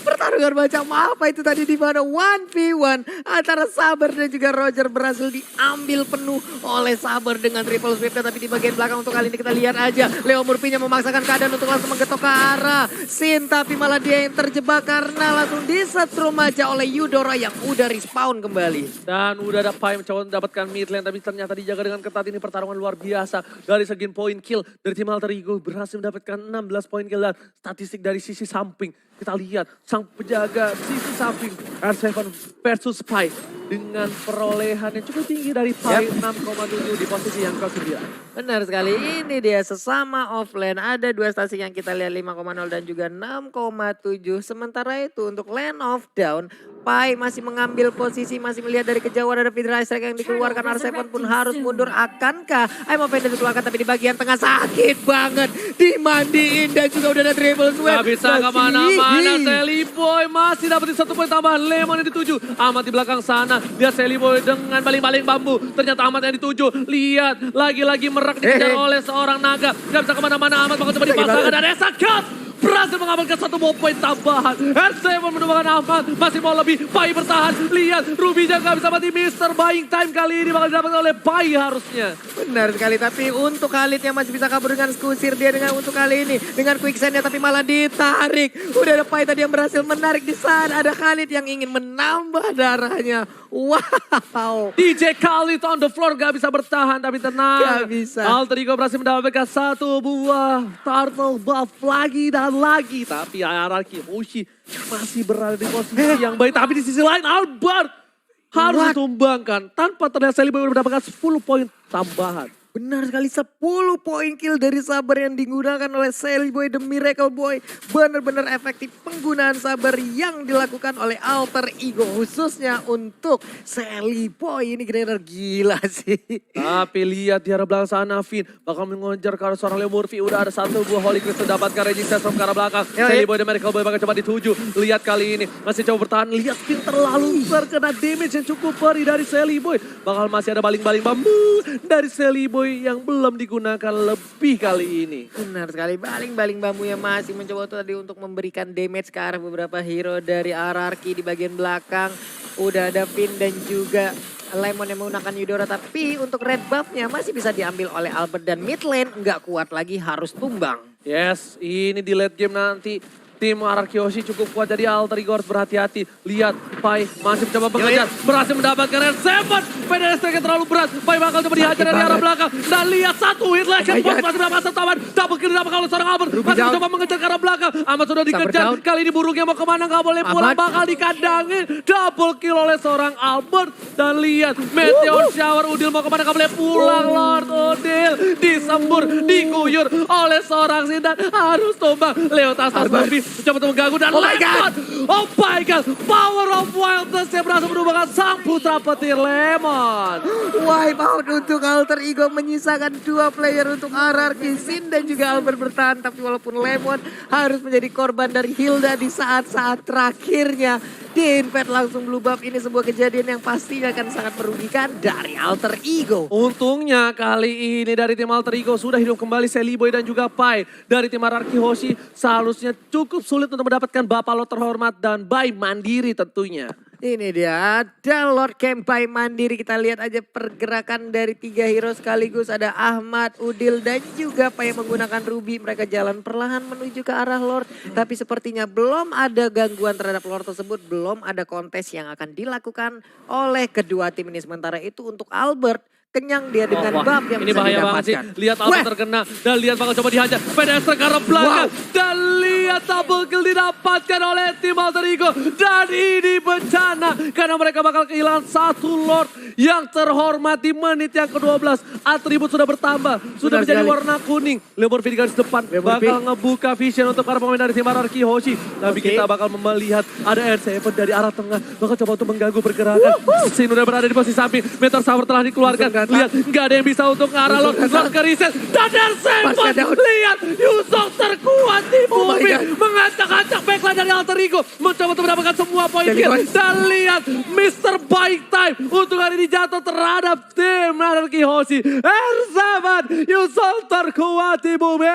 Pertarungan macam apa itu tadi, di mana 1v1 antara Saber dan juga Roger berhasil diambil penuh oleh Saber dengan triple sweep. Tapi di bagian belakang untuk kali ini kita lihat aja Leo Murphy-nya memaksakan keadaan untuk langsung menggetok ke arah Sin. Tapi malah dia yang terjebak karena langsung disetrum aja oleh Eudora yang udah respawn kembali. Dan udah ada Pai mencoba mendapatkan mid lane, tapi ternyata dijaga dengan ketat. Ini pertarungan luar biasa. Dari segi poin kill dari tim Alter Ego berhasil mendapatkan 16 poin kill. Dan statistik dari sisi samping kita lihat sang penjaga sisi samping R7 versus Pai dengan perolehan yang cukup tinggi dari Pai 6,7 di posisi yang ke-9. Benar sekali, ini dia sesama offlane. Ada dua stasi yang kita lihat 5,0 dan juga 6,7. Sementara itu untuk lane off down, Pai masih mengambil posisi, masih melihat dari kejauhan ada Vidra Strike yang dikeluarkan. R7 pun harus mundur. Akankah I'm Offender dikeluarkan, tapi di bagian tengah sakit banget. Dimandiin dan juga udah ada triple sweep. Gak bisa kemana-mana, Sally Boy masih dapetin 1 poin tambahan. Lemon yang dituju, Ahmad di belakang sana. Lihat Sally Boy dengan baling-baling bambu. Ternyata Ahmad yang dituju. Lihat, lagi-lagi merak dikejar oleh seorang naga. Gak bisa kemana-mana, Ahmad bakal coba dipasangkan. Dan Esakat berhasil mengamankan 1 poin tambahan. R7 menumbangkan Ahmad, masih mau lebih. Pai bertahan, lihat Ruby-nya gak bisa mati. Mr. Buying Time kali ini bakal didapatkan oleh Pai harusnya. Benar sekali, tapi untuk Khalid yang masih bisa kabur dengan skusir dia dengan untuk kali ini. Dengan quicksandnya tapi malah ditarik. Udah ada Pai tadi yang berhasil menarik di sana. Ada Khalid yang ingin menambah darahnya. Wow. DJ Khalid on the floor gak bisa bertahan, tapi tenang. Gak bisa. Alter Ego berhasil mendapatkan 1 buah turtle buff lagi dan lagi. Tapi Araki Hoshi masih berada di posisi yang baik. Tapi di sisi lain Albert harus ditumbangkan. Tanpa terlihat Sally Boy mendapatkan 10 poin tambahan. Benar sekali, 10 poin kill dari Saber yang digunakan oleh Sally Boy, the Miracle Boy. Benar-benar efektif penggunaan Saber yang dilakukan oleh Alter Ego. Khususnya untuk Sally Boy, ini benar-benar gila sih. Tapi lihat di arah belakang sana, Vin bakal mengejar ke arah seorang Leo Murphy. Udah ada 1 buah Holy Crystal dapatkan Regis from ke arah belakang. Sally Boy, the Miracle Boy bakal coba dituju. Lihat kali ini masih coba bertahan. Lihat Vin terlalu terkena damage yang cukup perih dari Sally Boy. Bakal masih ada baling-baling bambu dari Sally Boy yang belum digunakan lebih kali ini. Benar sekali, baling-baling bambu yang masih mencoba tadi untuk memberikan damage ke arah beberapa hero dari RRQ di bagian belakang. Udah ada Pin dan juga Lemon yang menggunakan Eudora, tapi untuk red buff-nya masih bisa diambil oleh Albert dan mid lane nggak kuat lagi, harus tumbang. Yes, ini di late game nanti tim Araki Hoshi cukup kuat, jadi Alter Ego harus berhati-hati. Lihat, Pai masih mencoba mengejar, berhasil mendapatkan R7. PDS yang terlalu berat, Pai bakal coba dihajar dari arah belakang. Dan lihat 1 hit legend, bos masih mendapatkan taman. Double kill didapatkan oleh seorang Albert, masih mencoba mengejar ke arah belakang. Ahmad sudah dikejar, kali ini burungnya mau kemana gak boleh pulang, bakal dikandangin. Double kill oleh seorang Albert. Dan lihat, Meteor Shower, Udil mau kemana gak boleh pulang. Lord Udil disembur, diguyur oleh seorang Sindan, harus tumbang. Leo Tastas Murphy mencoba untuk mengganggu dan oh my god, power of wildness yang berhasil menumbangkan sang putra petir Lemon. Wipe out untuk Alter Ego, menyisakan 2 player untuk RRQ. Sin dan juga Albert bertahan, tapi walaupun Lemon harus menjadi korban dari Hilda di saat-saat terakhirnya. Di-invade langsung blue buff, ini sebuah kejadian yang pastinya akan sangat merugikan dari Alter Ego. Untungnya kali ini dari tim Alter Ego sudah hidup kembali Sally Boy dan juga Pai. Dari tim Araki Hoshi seharusnya cukup cukup sulit untuk mendapatkan Bapak Lot terhormat dan Bay Mandiri tentunya. Ini dia, ada Lord Kempai Mandiri. Kita lihat aja pergerakan dari 3 hero sekaligus. Ada Ahmad, Udil, dan juga Pai yang menggunakan Ruby. Mereka jalan perlahan menuju ke arah Lord. Tapi sepertinya belum ada gangguan terhadap Lord tersebut. Belum ada kontes yang akan dilakukan oleh kedua tim ini. Sementara itu untuk Albert, kenyang dia dengan buff yang ini bisa bahaya banget sih. didapatkan. Lihat Albert terkena dan lihat bakal coba dihajar. Pedestre ke arah belakang. Dan lihat double kill didapatkan oleh tim Alter Ego. Dan ini bencana karena mereka bakal kehilangan satu Lord yang terhormat di menit yang ke-12. Atribut sudah bertambah. Sudah Benar menjadi sekali. warna kuning. Leopard di garis depan bakal ngebuka vision untuk para pemain dari tim RRQ Hoshi. Tapi kita bakal melihat ada R7 dari arah tengah. Bakal coba untuk mengganggu pergerakan. Sin udah berada di posisi samping. Meteor Shower telah dikeluarkan. Lihat, nggak ada yang bisa untuk ngarah Lord ke reset. Dan R7, lihat, Yuzong terkuat di bumi. Mengacak-acak backline dari Alter Ego. Mencoba untuk mendapatkan semua poin kill. Dan lihat, Mr. Bike Time untuk hari ini jatuh terhadap tim RRQ Hoshi. R7, Yuzong terkuat di bumi.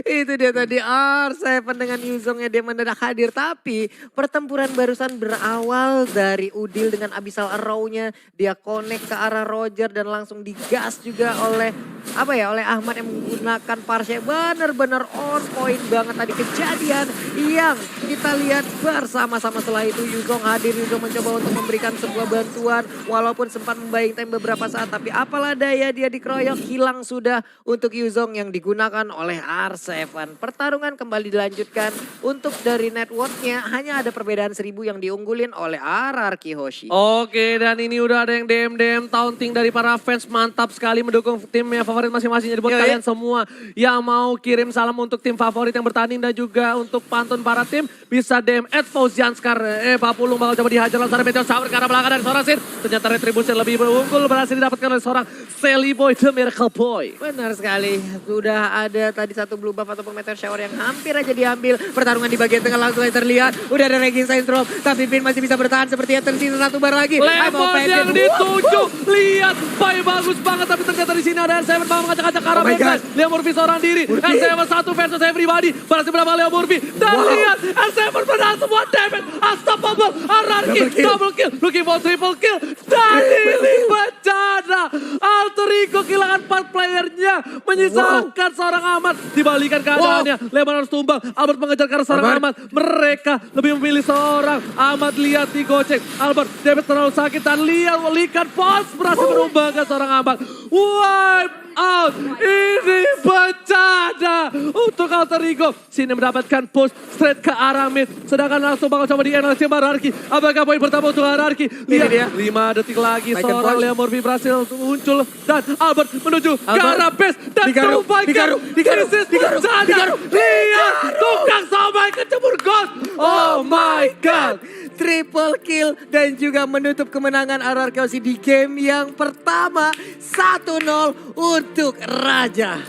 Itu dia tadi R7 dengan Yuzongnya dia mendadak hadir. Tapi pertempuran barusan berawal dari Udil dengan Abyssal Arrow-nya. Dia connect ke arah Roger dan langsung digas juga oleh oleh Ahmad yang menggunakan Parsha. Benar-benar on point banget tadi kejadian yang kita lihat bersama-sama. Setelah itu Yuzong hadir, Yuzong mencoba untuk memberikan sebuah bantuan walaupun sempat membayang time beberapa saat, tapi apalah daya dia dikeroyok, hilang sudah untuk Yuzong yang digunakan oleh R7. Pertarungan kembali dilanjutkan. Untuk dari networknya hanya ada perbedaan 1000 yang diunggulin oleh RRQ Hoshi. Oke, dan ini udah ada yang DM taunting dari para fans. Mantap sekali mendukung timnya favorit masing-masing. Jadi buat kalian semua yang mau kirim salam untuk tim favorit yang bertanding dan juga untuk pantun para tim, bisa DM @Fauzianskar. Pak Pulung bakal coba dihajar langsung ada Meteor Shower ke arah belakang dari seorang Sin. Ternyata Retribution lebih unggul, berhasil didapatkan oleh seorang Sally Boy, The Miracle Boy. Benar sekali. Sudah ada tadi satu blue buff ataupun Meteor Shower yang hampir aja diambil. Pertarungan di bagian tengah langsung terlihat. Udah ada Raging Science Drop. Tapi Pin masih bisa bertahan seperti yang tersisa satu bar lagi. Lemon yang dituju. Lihat, Pai bagus banget. Tapi ternyata di sini ada R7 bakal mengacak-acak ke arah backline. Leo Murphy seorang diri. R7 satu versus everybody. Berhasil berapa Leo Murphy. Dan lihat, R7 menang semua damage. Unstoppable. RRQ double kill. Looking for triple kill. Dan ini bencana. Alter Ego kehilangan 4 playernya. Menyisakan seorang Ahmad. Dibalikan keadaannya. Lemon harus tumbang. Albert mengejar ke arah seorang Ahmad. Mereka lebih memilih seorang Ahmad. Lihat digocek. Albert damage terlalu sakit. Dan lihat Likan Pulse berhasil menumbangkan seorang Ahmad. Wipe out. Ini bencana untuk Alter Ego. Sini mendapatkan push straight ke arah mid. Sedangkan langsung bakal coba di-analysis RRQ. Apakah poin pertama untuk RRQ? Lihat, 5 detik lagi seorang Leo Murphy berhasil muncul. Dan Albert menuju ke arah base. Dan tumbangkan. This is bencana. Lihat, tukang somai kecebur God. Oh my God. Triple kill dan juga menutup kemenangan RRQ Hoshi di game yang pertama. 1-0 untuk Raja.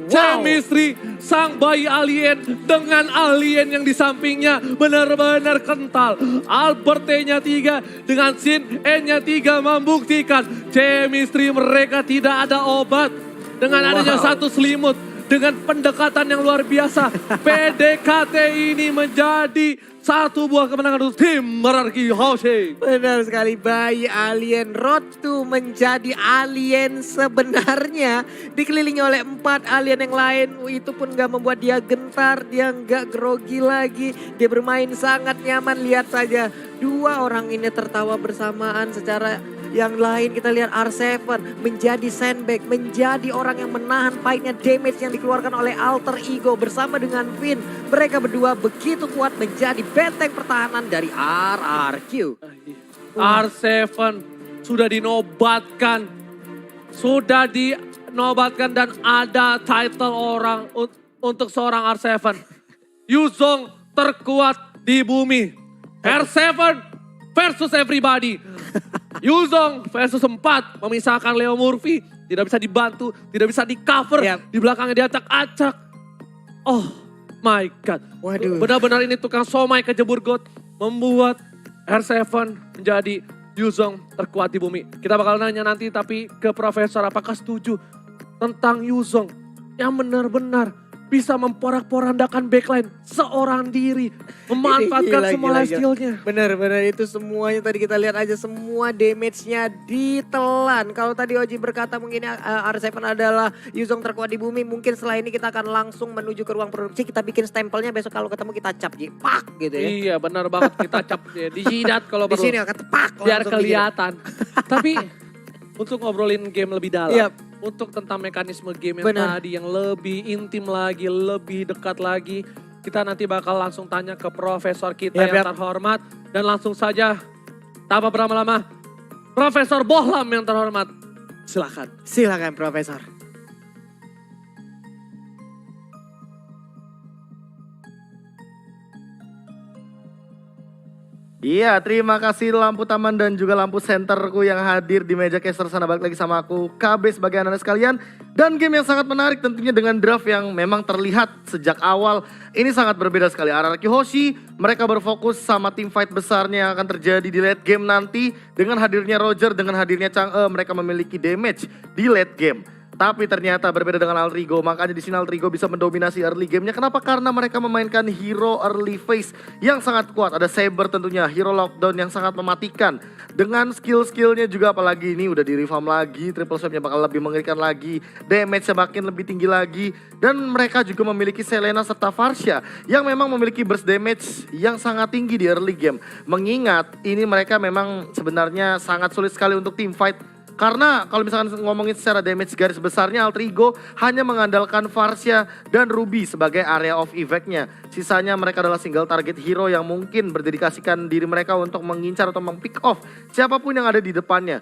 Chemistry sang bayi alien dengan alien yang di sampingnya benar-benar kental. Albert T-nya 3 dengan Sin E-nya 3 membuktikan chemistry mereka tidak ada obat. Dengan adanya satu selimut, dengan pendekatan yang luar biasa, PDKT ini menjadi satu buah kemenangan untuk tim RRQ Hoshi. Benar sekali, bayi alien road to menjadi alien sebenarnya. Dikelilingi oleh 4 alien yang lain, itu pun gak membuat dia gentar, dia gak grogi lagi. Dia bermain sangat nyaman, lihat saja. 2 orang ini tertawa bersamaan. Secara yang lain kita lihat R7 menjadi sandbag, menjadi orang yang menahan fight-nya, damage yang dikeluarkan oleh Alter Ego bersama dengan Finn. Mereka berdua begitu kuat menjadi benteng pertahanan dari RRQ. R7 sudah dinobatkan. Dan ada title orang untuk seorang R7. Yuzong terkuat di bumi. R7 versus everybody. Yuzong versus 4 memisahkan Leo Murphy. Tidak bisa dibantu, tidak bisa di cover. Di belakangnya diacak-acak. Oh my God. Waduh. Benar-benar ini tukang somai kejebur God. Membuat R7 menjadi Yuzong terkuat di bumi. Kita bakal nanya nanti tapi ke Profesor apakah setuju tentang Yuzong yang benar-benar bisa memporak-porandakan backline seorang diri. Memanfaatkan Gila, semua gila, life gila. skill-nya. Bener itu semuanya tadi kita lihat aja semua damage-nya ditelan. Kalau tadi Oji berkata mungkin R7 adalah Yuzong terkuat di bumi. Mungkin setelah ini kita akan langsung menuju ke ruang produksi. Kita bikin stempelnya besok kalau ketemu kita cap Ji. Pak gitu ya. Iya benar banget, kita cap dia di jidat kalau Di perlu. sini akan tepak. Biar langsung kelihatan. Tapi untuk ngobrolin game lebih dalam. Iya. Untuk tentang mekanisme game yang Benar. tadi yang lebih intim lagi, lebih dekat lagi. Kita nanti bakal langsung tanya ke profesor kita Yap, yang yap. terhormat. Dan langsung saja, tanpa berlama-lama, Profesor Bohlam yang terhormat. Silakan. Silakan Profesor. Iya, terima kasih lampu taman dan juga lampu senterku yang hadir di meja caster sana. Balik lagi sama aku, KB sebagai anak-anak sekalian. Dan game yang sangat menarik tentunya dengan draft yang memang terlihat sejak awal. Ini sangat berbeda sekali. RRQ Hoshi, mereka berfokus sama tim fight besarnya yang akan terjadi di late game nanti. Dengan hadirnya Roger, dengan hadirnya Chang'e, mereka memiliki damage di late game. Tapi ternyata berbeda dengan Altrigo, makanya di sini Altrigo bisa mendominasi early gamenya. Kenapa? Karena mereka memainkan hero early phase yang sangat kuat. Ada Saber tentunya, hero lockdown yang sangat mematikan. Dengan skill-skillnya juga apalagi ini udah di reform lagi, triple swipe-nya bakal lebih mengerikan lagi. Damage-nya makin lebih tinggi lagi. Dan mereka juga memiliki Selena serta Varsha yang memang memiliki burst damage yang sangat tinggi di early game. Mengingat ini mereka memang sebenarnya sangat sulit sekali untuk team fight. Karena kalau misalkan ngomongin secara damage garis besarnya Altrigo hanya mengandalkan Varsha dan Ruby sebagai area of effect-nya. Sisanya mereka adalah single target hero yang mungkin berdedikasikan diri mereka untuk mengincar atau meng-pick off siapapun yang ada di depannya.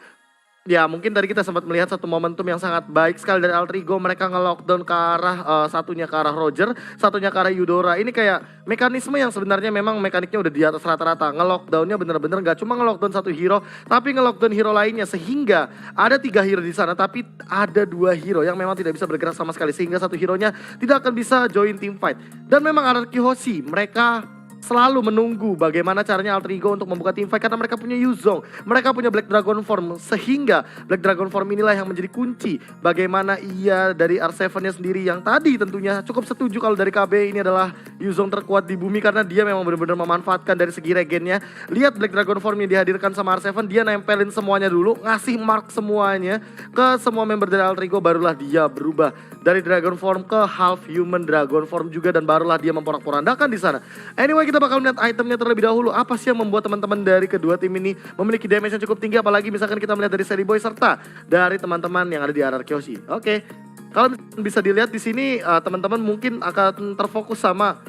Ya mungkin tadi kita sempat melihat satu momentum yang sangat baik sekali dari Altrigo. Mereka nge-lockdown ke arah, satunya ke arah Roger, satunya ke arah Eudora. Ini kayak mekanisme yang sebenarnya memang mekaniknya udah di atas rata-rata. Nge-lockdownnya bener-bener gak cuma nge-lockdown satu hero, tapi nge-lockdown hero lainnya. Sehingga ada 3 hero di sana, tapi ada 2 hero yang memang tidak bisa bergerak sama sekali. Sehingga satu hero-nya tidak akan bisa join team fight. Dan memang RRQ Hoshi, mereka selalu menunggu bagaimana caranya Altrigo untuk membuka team fight karena mereka punya Yuzong, mereka punya Black Dragon Form, sehingga Black Dragon Form inilah yang menjadi kunci bagaimana ia dari R7-nya sendiri yang tadi tentunya cukup setuju kalau dari KB ini adalah Yuzong terkuat di bumi karena dia memang benar-benar memanfaatkan dari segi regennya. Lihat Black Dragon Form yang dihadirkan sama R7, dia nempelin semuanya dulu, ngasih mark semuanya ke semua member dari Altrigo, barulah dia berubah dari Dragon Form ke half human Dragon Form juga dan barulah dia memporak-porandakan di sana. Anyway, kita bakal melihat itemnya terlebih dahulu. Apa sih yang membuat teman-teman dari kedua tim ini memiliki damage yang cukup tinggi, apalagi misalkan kita melihat dari Seri Boy serta dari teman-teman yang ada di RRQ Hoshi. Oke. Kalau bisa dilihat di sini teman-teman mungkin akan terfokus sama,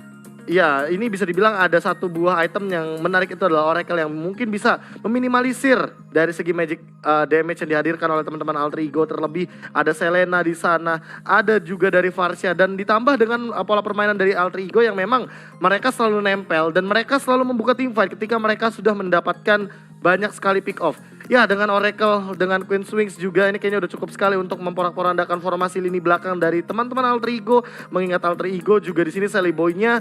ya ini bisa dibilang ada satu buah item yang menarik, itu adalah Oracle yang mungkin bisa meminimalisir dari segi magic damage yang dihadirkan oleh teman-teman Altrigo. Terlebih ada Selena di sana, ada juga dari Varsha, dan ditambah dengan pola permainan dari Altrigo yang memang mereka selalu nempel dan mereka selalu membuka team fight ketika mereka sudah mendapatkan banyak sekali pick off. Ya dengan Oracle, dengan Queen Swings juga ini kayaknya udah cukup sekali untuk memporak-porandakan formasi lini belakang dari teman-teman Altrigo. Mengingat Altrigo juga di sini Sally Boy-nya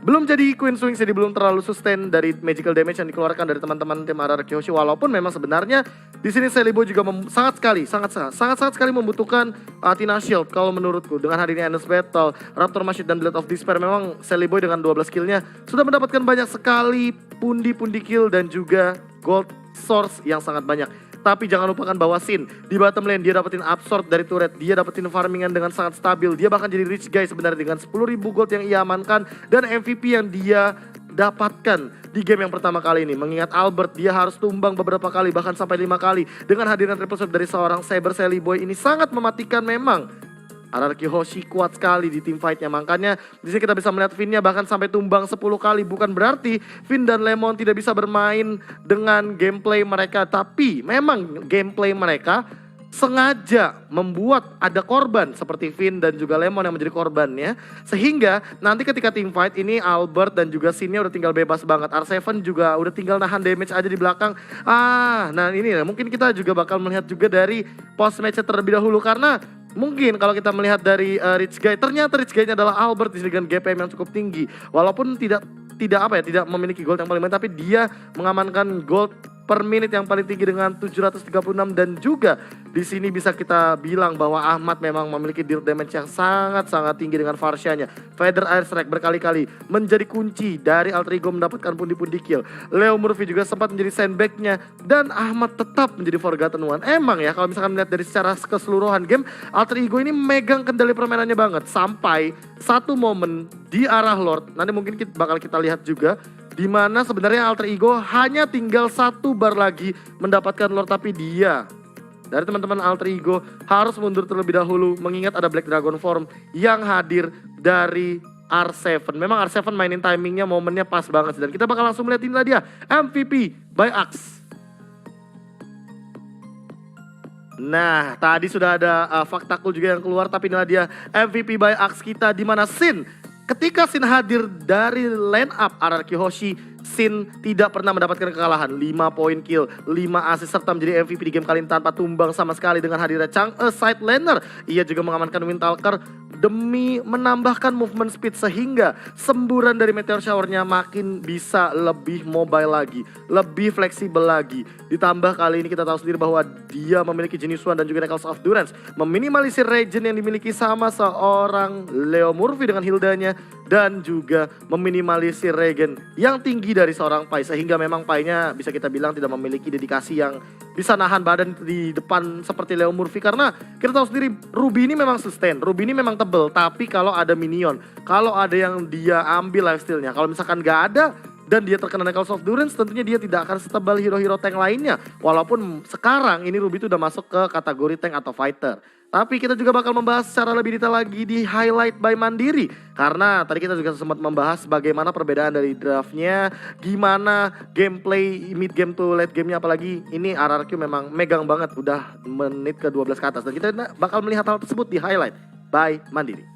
belum jadi Queen Swings, jadi belum terlalu sustain dari magical damage yang dikeluarkan dari teman-teman tim RRQ Hoshi. Walaupun memang sebenarnya di sini Sally Boy juga sangat sekali membutuhkan Tina Shield kalau menurutku. Dengan hadirnya Endless Battle, Raptor Machine dan Blade of Despair, memang Sally Boy dengan 12 skillnya sudah mendapatkan banyak sekali pundi-pundi kill dan juga gold source yang sangat banyak. Tapi jangan lupakan bahwa Sin di bottom lane dia dapetin absorb dari turret, dia dapetin farmingan dengan sangat stabil, dia bahkan jadi rich guy sebenarnya dengan 10.000 gold yang ia amankan dan MVP yang dia dapatkan di game yang pertama kali ini. Mengingat Albert dia harus tumbang beberapa kali bahkan sampai 5 kali. Dengan hadiran triple swipe dari seorang Saber Sally Boy ini sangat mematikan memang. RRQ Hoshi kuat sekali di team fight-nya. Makanya di sini kita bisa melihat Finn-nya bahkan sampai tumbang 10 kali. Bukan berarti Finn dan Lemon tidak bisa bermain dengan gameplay mereka. Tapi memang gameplay mereka sengaja membuat ada korban seperti Finn dan juga Lemon yang menjadi korbannya. Sehingga nanti ketika team fight ini Albert dan juga Sin-nya udah tinggal bebas banget. R7 juga udah tinggal nahan damage aja di belakang. Nah ini mungkin kita juga bakal melihat juga dari post match terlebih dahulu. Karena mungkin kalau kita melihat dari Rich Guy, ternyata Rich Guy-nya adalah Albert di sini dengan GPM yang cukup tinggi. Walaupun tidak memiliki gold yang paling banyak, tapi dia mengamankan gold per menit yang paling tinggi dengan 736 dan juga di sini bisa kita bilang bahwa Ahmad memang memiliki deal damage yang sangat-sangat tinggi dengan Farsianya. Feather Airstrike berkali-kali menjadi kunci dari Alter Ego mendapatkan pundi-pundi kill. Leo Murphy juga sempat menjadi sandbagnya dan Ahmad tetap menjadi Forgotten One. Emang ya kalau misalkan melihat dari secara keseluruhan game, Alter Ego ini megang kendali permainannya banget. Sampai satu momen di arah Lord, nanti mungkin bakal kita lihat juga, di mana sebenarnya Alter Ego hanya tinggal satu bar lagi mendapatkan Lord, tapi dia dari teman-teman Alter Ego harus mundur terlebih dahulu mengingat ada Black Dragon Form yang hadir dari R7. Memang R7 mainin timingnya, momennya pas banget. Dan kita bakal langsung melihat inilah dia MVP by Axe. Nah, tadi sudah ada faktakul juga yang keluar, tapi inilah dia MVP by Axe kita, di mana Sin ketika Sin hadir dari line up RRQ Hoshi, Sin tidak pernah mendapatkan kekalahan. 5 poin kill, 5 assist serta menjadi MVP di game kali ini tanpa tumbang sama sekali dengan hadirnya Chang'e side laner. Ia juga mengamankan Windtalker demi menambahkan movement speed sehingga semburan dari Meteor Shower-nya makin bisa lebih mobile lagi, lebih fleksibel lagi. Ditambah kali ini kita tahu sendiri bahwa dia memiliki Genius One dan juga Knuckles of Durance, meminimalisir regen yang dimiliki sama seorang Leo Murphy dengan Hildanya, dan juga meminimalisir regen yang tinggi dari seorang Pai, sehingga memang Pai-nya bisa kita bilang tidak memiliki dedikasi yang bisa nahan badan di depan seperti Leo Murphy. Karena kita tahu sendiri Ruby ini memang sustain, Ruby ini memang tebel, tapi kalau ada minion, kalau ada yang dia ambil lifesteal-nya, kalau misalkan gak ada dan dia terkena Knuckles of Durance, tentunya dia tidak akan setebal hero-hero tank lainnya. Walaupun sekarang ini Ruby itu udah masuk ke kategori tank atau fighter. Tapi kita juga bakal membahas secara lebih detail lagi di highlight by Mandiri. Karena tadi kita juga sempat membahas bagaimana perbedaan dari draftnya, gimana gameplay mid game to late gamenya, apalagi ini RRQ memang megang banget udah menit ke 12 ke atas. Dan kita bakal melihat hal tersebut di highlight by Mandiri.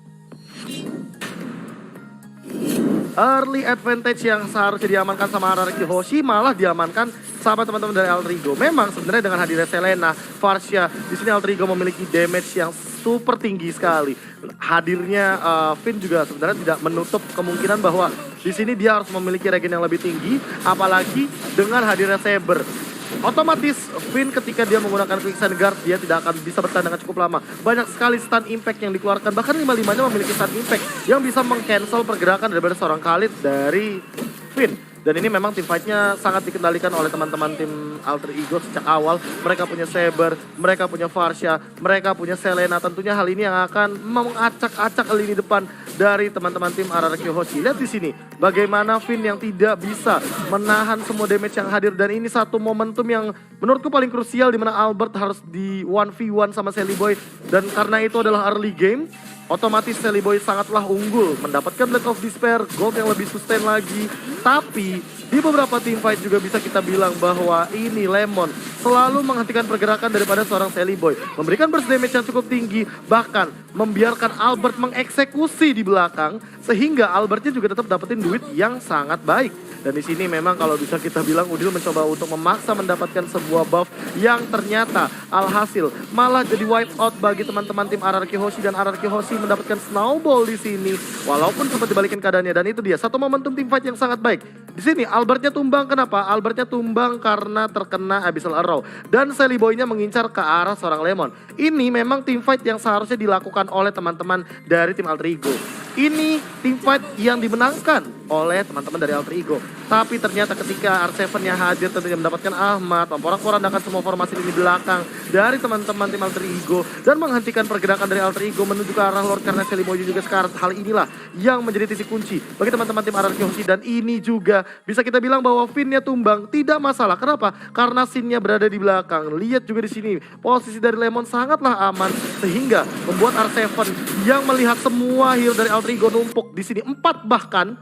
Early advantage yang seharusnya diamankan sama RRQ Hoshi malah diamankan sama teman-teman dari Alter Ego. Memang sebenarnya dengan hadirnya Selena, Farsia, di sini Alter Ego memiliki damage yang super tinggi sekali. Hadirnya Finn juga sebenarnya tidak menutup kemungkinan bahwa di sini dia harus memiliki regen yang lebih tinggi, apalagi dengan hadirnya Saber. Otomatis Finn ketika dia menggunakan Quicksand Guard, dia tidak akan bisa bertahan dengan cukup lama. Banyak sekali stun impact yang dikeluarkan, bahkan 5-5-nya memiliki stun impact yang bisa meng-cancel pergerakan daripada seorang Khalid dari Finn. Dan ini memang tim fight-nya sangat dikendalikan oleh teman-teman tim Alter Ego sejak awal. Mereka punya Saber, mereka punya Farsia, mereka punya Selena. Tentunya hal ini yang akan mengacak-acak lini depan dari teman-teman tim RRQ Hoshi. Lihat di sini bagaimana Finn yang tidak bisa menahan semua damage yang hadir, dan ini satu momentum yang menurutku paling krusial di mana Albert harus di 1v1 sama Sally Boy, dan karena itu adalah early game. Otomatis Sally Boy sangatlah unggul, mendapatkan Black of Despair, gold yang lebih sustain lagi. Tapi di beberapa team fight juga bisa kita bilang bahwa ini Lemon selalu menghentikan pergerakan daripada seorang Sally Boy, memberikan burst damage yang cukup tinggi, bahkan membiarkan Albert mengeksekusi di belakang, sehingga Albertnya juga tetap dapetin duit yang sangat baik. Dan di sini memang kalau bisa kita bilang Udil mencoba untuk memaksa mendapatkan sebuah buff yang ternyata alhasil malah jadi wipe out bagi teman-teman tim RRQ Hoshi, dan RRQ Hoshi mendapatkan snowball di sini walaupun sempat dibalikin keadaannya. Dan itu dia satu momentum tim fight yang sangat baik. Di sini Albertnya tumbang, kenapa? Albertnya tumbang karena terkena Abyssal Arrow dan Sally Boy-nya mengincar ke arah seorang Lemon. Ini memang tim fight yang seharusnya dilakukan oleh teman-teman dari tim Alter Ego. Ini tim fight yang dimenangkan oleh teman-teman dari Alter Ego. Tapi ternyata ketika R7-nya hadir, tentunya mendapatkan Ahmad, memporak-porandakan semua formasi lini belakang dari teman-teman tim Alter Ego dan menghentikan pergerakan dari Alter Ego menuju ke arah Lord karena Sally Boy juga sekarang. Hal inilah yang menjadi titik kunci bagi teman-teman tim RRQ Hoshi, dan ini juga bisa kita bilang bahwa Finn-nya tumbang tidak masalah. Kenapa? Karena Sin-nya berada di belakang. Lihat juga di sini posisi dari Lemon sangatlah aman sehingga membuat R7 yang melihat semua heal dari Alter Ego numpuk di sini 4 bahkan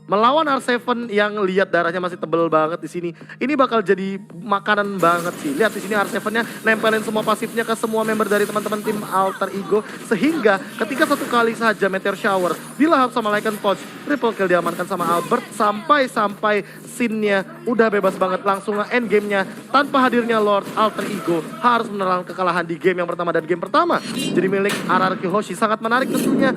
melawan R7 yang lihat darahnya masih tebel banget di sini. Ini bakal jadi makanan banget sih. Lihat di sini R7-nya nempelin semua pasifnya ke semua member dari teman-teman tim Alter Ego, sehingga ketika satu kali saja Meteor Shower dilahap sama Lycan Punch, triple kill diamankan sama Albert sampai Sin-nya udah bebas banget, langsung end game-nya tanpa hadirnya Lord. Alter Ego harus menelan kekalahan di game yang pertama, dan game pertama jadi milik RRQ Hoshi. Sangat menarik tentunya.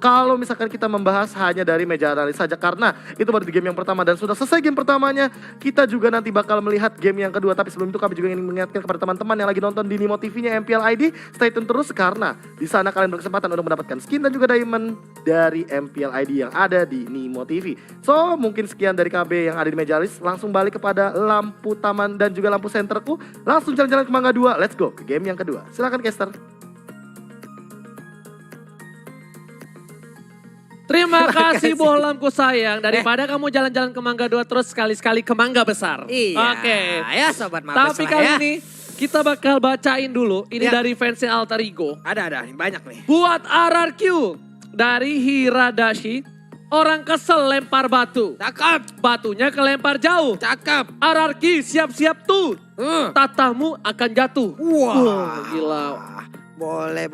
kalau misalkan kita membahas hanya dari meja analis saja. Karena itu baru di game yang pertama dan sudah selesai game pertamanya. Kita juga nanti bakal melihat game yang kedua. Tapi sebelum itu kami juga ingin mengingatkan kepada teman-teman yang lagi nonton di Nimo TV-nya MPL ID. Stay tune terus karena di sana kalian berkesempatan untuk mendapatkan skin dan juga diamond dari MPL ID yang ada di Nimo TV. So mungkin sekian dari KB yang ada di meja analis. Langsung balik kepada lampu taman dan juga lampu senterku. Langsung jalan-jalan ke Mangga 2. Let's go ke game yang kedua. Silakan caster. Terima kasih bohlamku sayang. Daripada kamu jalan-jalan ke Mangga 2 terus sekali-sekali ke Mangga Besar. Iya. Oke. Ya sobat mabes Tapi lah kali ya. ini kita bakal bacain dulu. Ini Ya. dari fansnya Alter Ego. Ada banyak nih. Buat RRQ dari Hiradashi. Orang kesel lempar batu. Cakep. Batunya kelempar jauh. Cakep. RRQ siap-siap tuh. Tatahmu akan jatuh. Wah. Gila. Boleh.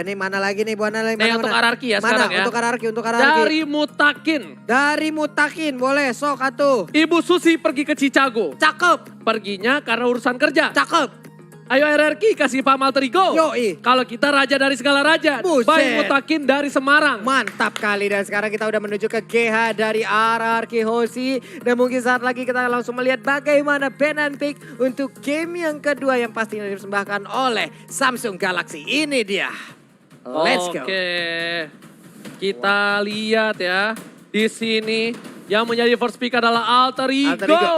Ini mana lagi nih? Mana lagi? Nih, untuk RRQ ya sekarang ya. Untuk RRQ. Dari Mutakin. Dari Mutakin, boleh sok atuh. Ibu Susi pergi ke Chicago. Cakep. Perginya karena urusan kerja. Cakep. Ayo RRQ kasih paham Alter Ego. Yoi. Kalau kita raja dari segala raja. Buset. Baik Mutakin dari Semarang. Mantap kali dan sekarang kita udah menuju ke GH dari RRQ Hoshi. Dan mungkin saat lagi kita langsung melihat bagaimana ban and pick untuk game yang kedua yang pastinya dipersembahkan oleh Samsung Galaxy. Ini dia. Let's go. Oke. Kita lihat ya. Di sini yang menjadi first pick adalah Alter Alter Ego. Ego.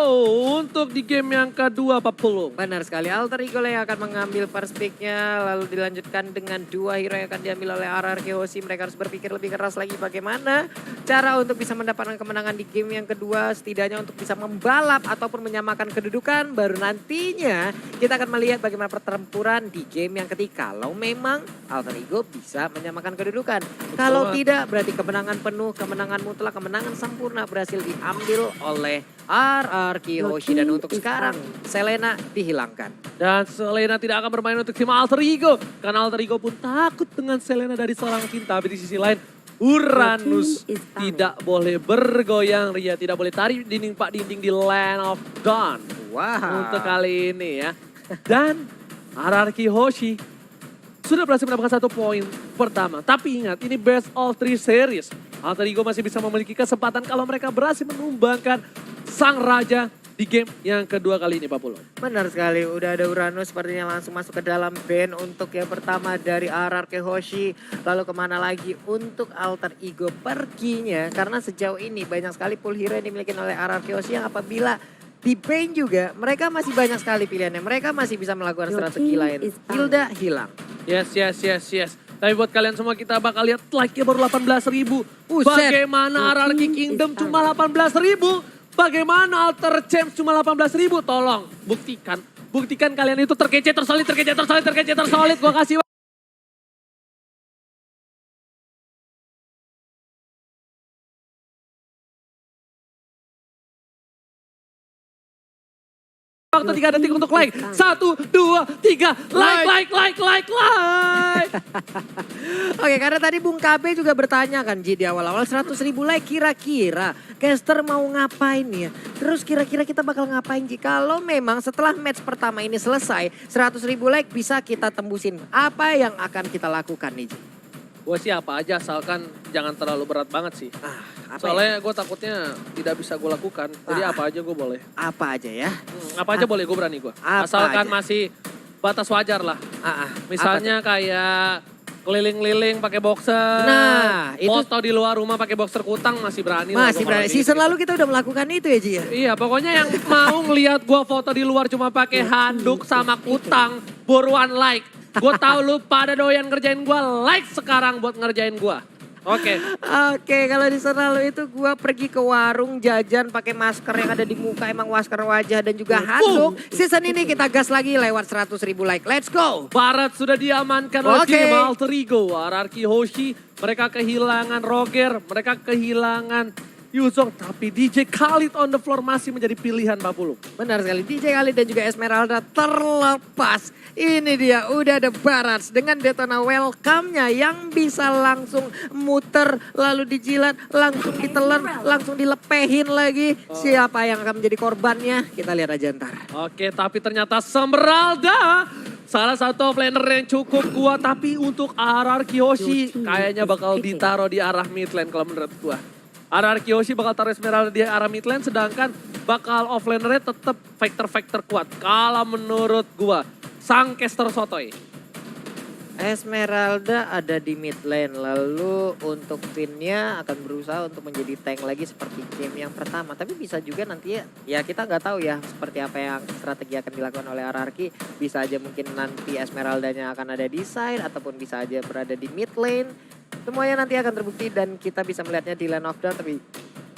Untuk di game yang kedua Pak Pulung. Benar sekali, Alter Ego yang akan mengambil first pick-nya, lalu dilanjutkan dengan dua hero yang akan diambil oleh RRQ Hoshi. Mereka harus berpikir lebih keras lagi bagaimana cara untuk bisa mendapatkan kemenangan di game yang kedua, setidaknya untuk bisa membalap ataupun menyamakan kedudukan, baru nantinya kita akan melihat bagaimana pertempuran di game yang ketiga. Kalau memang Alter Ego bisa menyamakan kedudukan. Kalau tidak, berarti kemenangan penuh, kemenangan mutlak, kemenangan sempurna berhasil diambil oleh RRQ Hoshi. Dan untuk sekarang Selena dihilangkan. Dan Selena tidak akan bermain untuk tim Alter Ego. Karena Alter Ego pun takut dengan Selena dari seorang tim. Tapi di sisi lain Uranus tidak boleh bergoyang ria. Tidak boleh tarik dinding pak dinding di Land of Dawn. Wah. Untuk kali ini ya. Dan RRQ Hoshi sudah berhasil mendapatkan 1 poin pertama. Tapi ingat, ini best of 3 series. Alter Ego masih bisa memiliki kesempatan kalau mereka berhasil menumbangkan sang raja di game yang kedua kali ini Pak Pulo. Benar sekali, udah ada Uranus sepertinya langsung masuk ke dalam band untuk yang pertama dari RRQ Hoshi. Lalu kemana lagi untuk Alter Ego perginya? Karena sejauh ini banyak sekali pool hero yang dimiliki oleh RRQ Hoshi yang apabila di band juga mereka masih banyak sekali pilihannya. Mereka masih bisa melakukan strategi lain. Hilda hilang. Yes. Tapi buat kalian semua kita bakal lihat like-nya baru 18.000. Buset. Bagaimana RRQ Kingdom cuma 18.000? Bagaimana Alter Champs cuma 18.000? Tolong buktikan kalian itu terkece, tersolid. Gua kasih waktu 3 detik untuk like. 1, 2, 3, like. Oke, karena tadi Bung KB juga bertanya kan Ji di awal-awal 100.000 like kira-kira caster mau ngapain ya? Terus kira-kira kita bakal ngapain Ji? Kalau memang setelah match pertama ini selesai 100.000 like bisa kita tembusin. Apa yang akan kita lakukan nih Ji? Gue sih apa aja asalkan jangan terlalu berat banget sih. Apa Soalnya gue takutnya tidak bisa gue lakukan. Jadi apa aja gue boleh. Apa aja ya? Apa aja boleh, gue berani gue. Apa Asalkan aja? masih batas wajar lah. Apa Misalnya kayak keliling-liling pakai boxer. Nah, itu- foto di luar rumah pakai boxer kutang masih berani lah. Masih gua kalau berani. gitu. Season lalu kita udah melakukan itu ya Ji ya? Iya, pokoknya yang mau ngelihat gue foto di luar cuma pakai handuk sama kutang, buruan like. Gue tahu lu pada doyan ngerjain gue, like sekarang buat ngerjain gue. Oke. Oke, kalau di sana lo itu gua pergi ke warung jajan pakai masker yang ada di muka, emang masker wajah dan juga handuk. Season ini kita gas lagi lewat 100.000 like. Let's go. Barat sudah diamankan oleh Oke. tim Alter Ego. RRQ Hoshi, mereka kehilangan Roger, mereka kehilangan Yuzong. Tapi DJ Khalid on the floor masih menjadi pilihan Pak Pulung. Benar sekali, DJ Khalid dan juga Esmeralda terlepas. Ini dia, udah ada Barats dengan Daytona welcome-nya yang bisa langsung muter, lalu dijilat, langsung ditelan, langsung dilepehin lagi. Siapa yang akan menjadi korbannya? Kita lihat aja ntar. Oke, tapi ternyata Esmeralda salah satu offlaner yang cukup kuat, tapi untuk RRQ Hoshi kayaknya bakal ditaruh di arah mid lane kalau menurut gua. RRQ Hoshi bakal taruh Esmeralda di arah mid lane, sedangkan bakal offlanernya tetap factor-factor kuat. Kalau menurut gua, sang caster sotoy. Esmeralda ada di mid lane, lalu untuk Finn-nya akan berusaha untuk menjadi tank lagi seperti game yang pertama. Tapi bisa juga nanti ya kita nggak tahu ya seperti apa yang strategi akan dilakukan oleh RRQ. Bisa aja mungkin nanti Esmeraldanya akan ada di side ataupun bisa aja berada di mid lane. Semuanya nanti akan terbukti dan kita bisa melihatnya di Land of Dawn. Tapi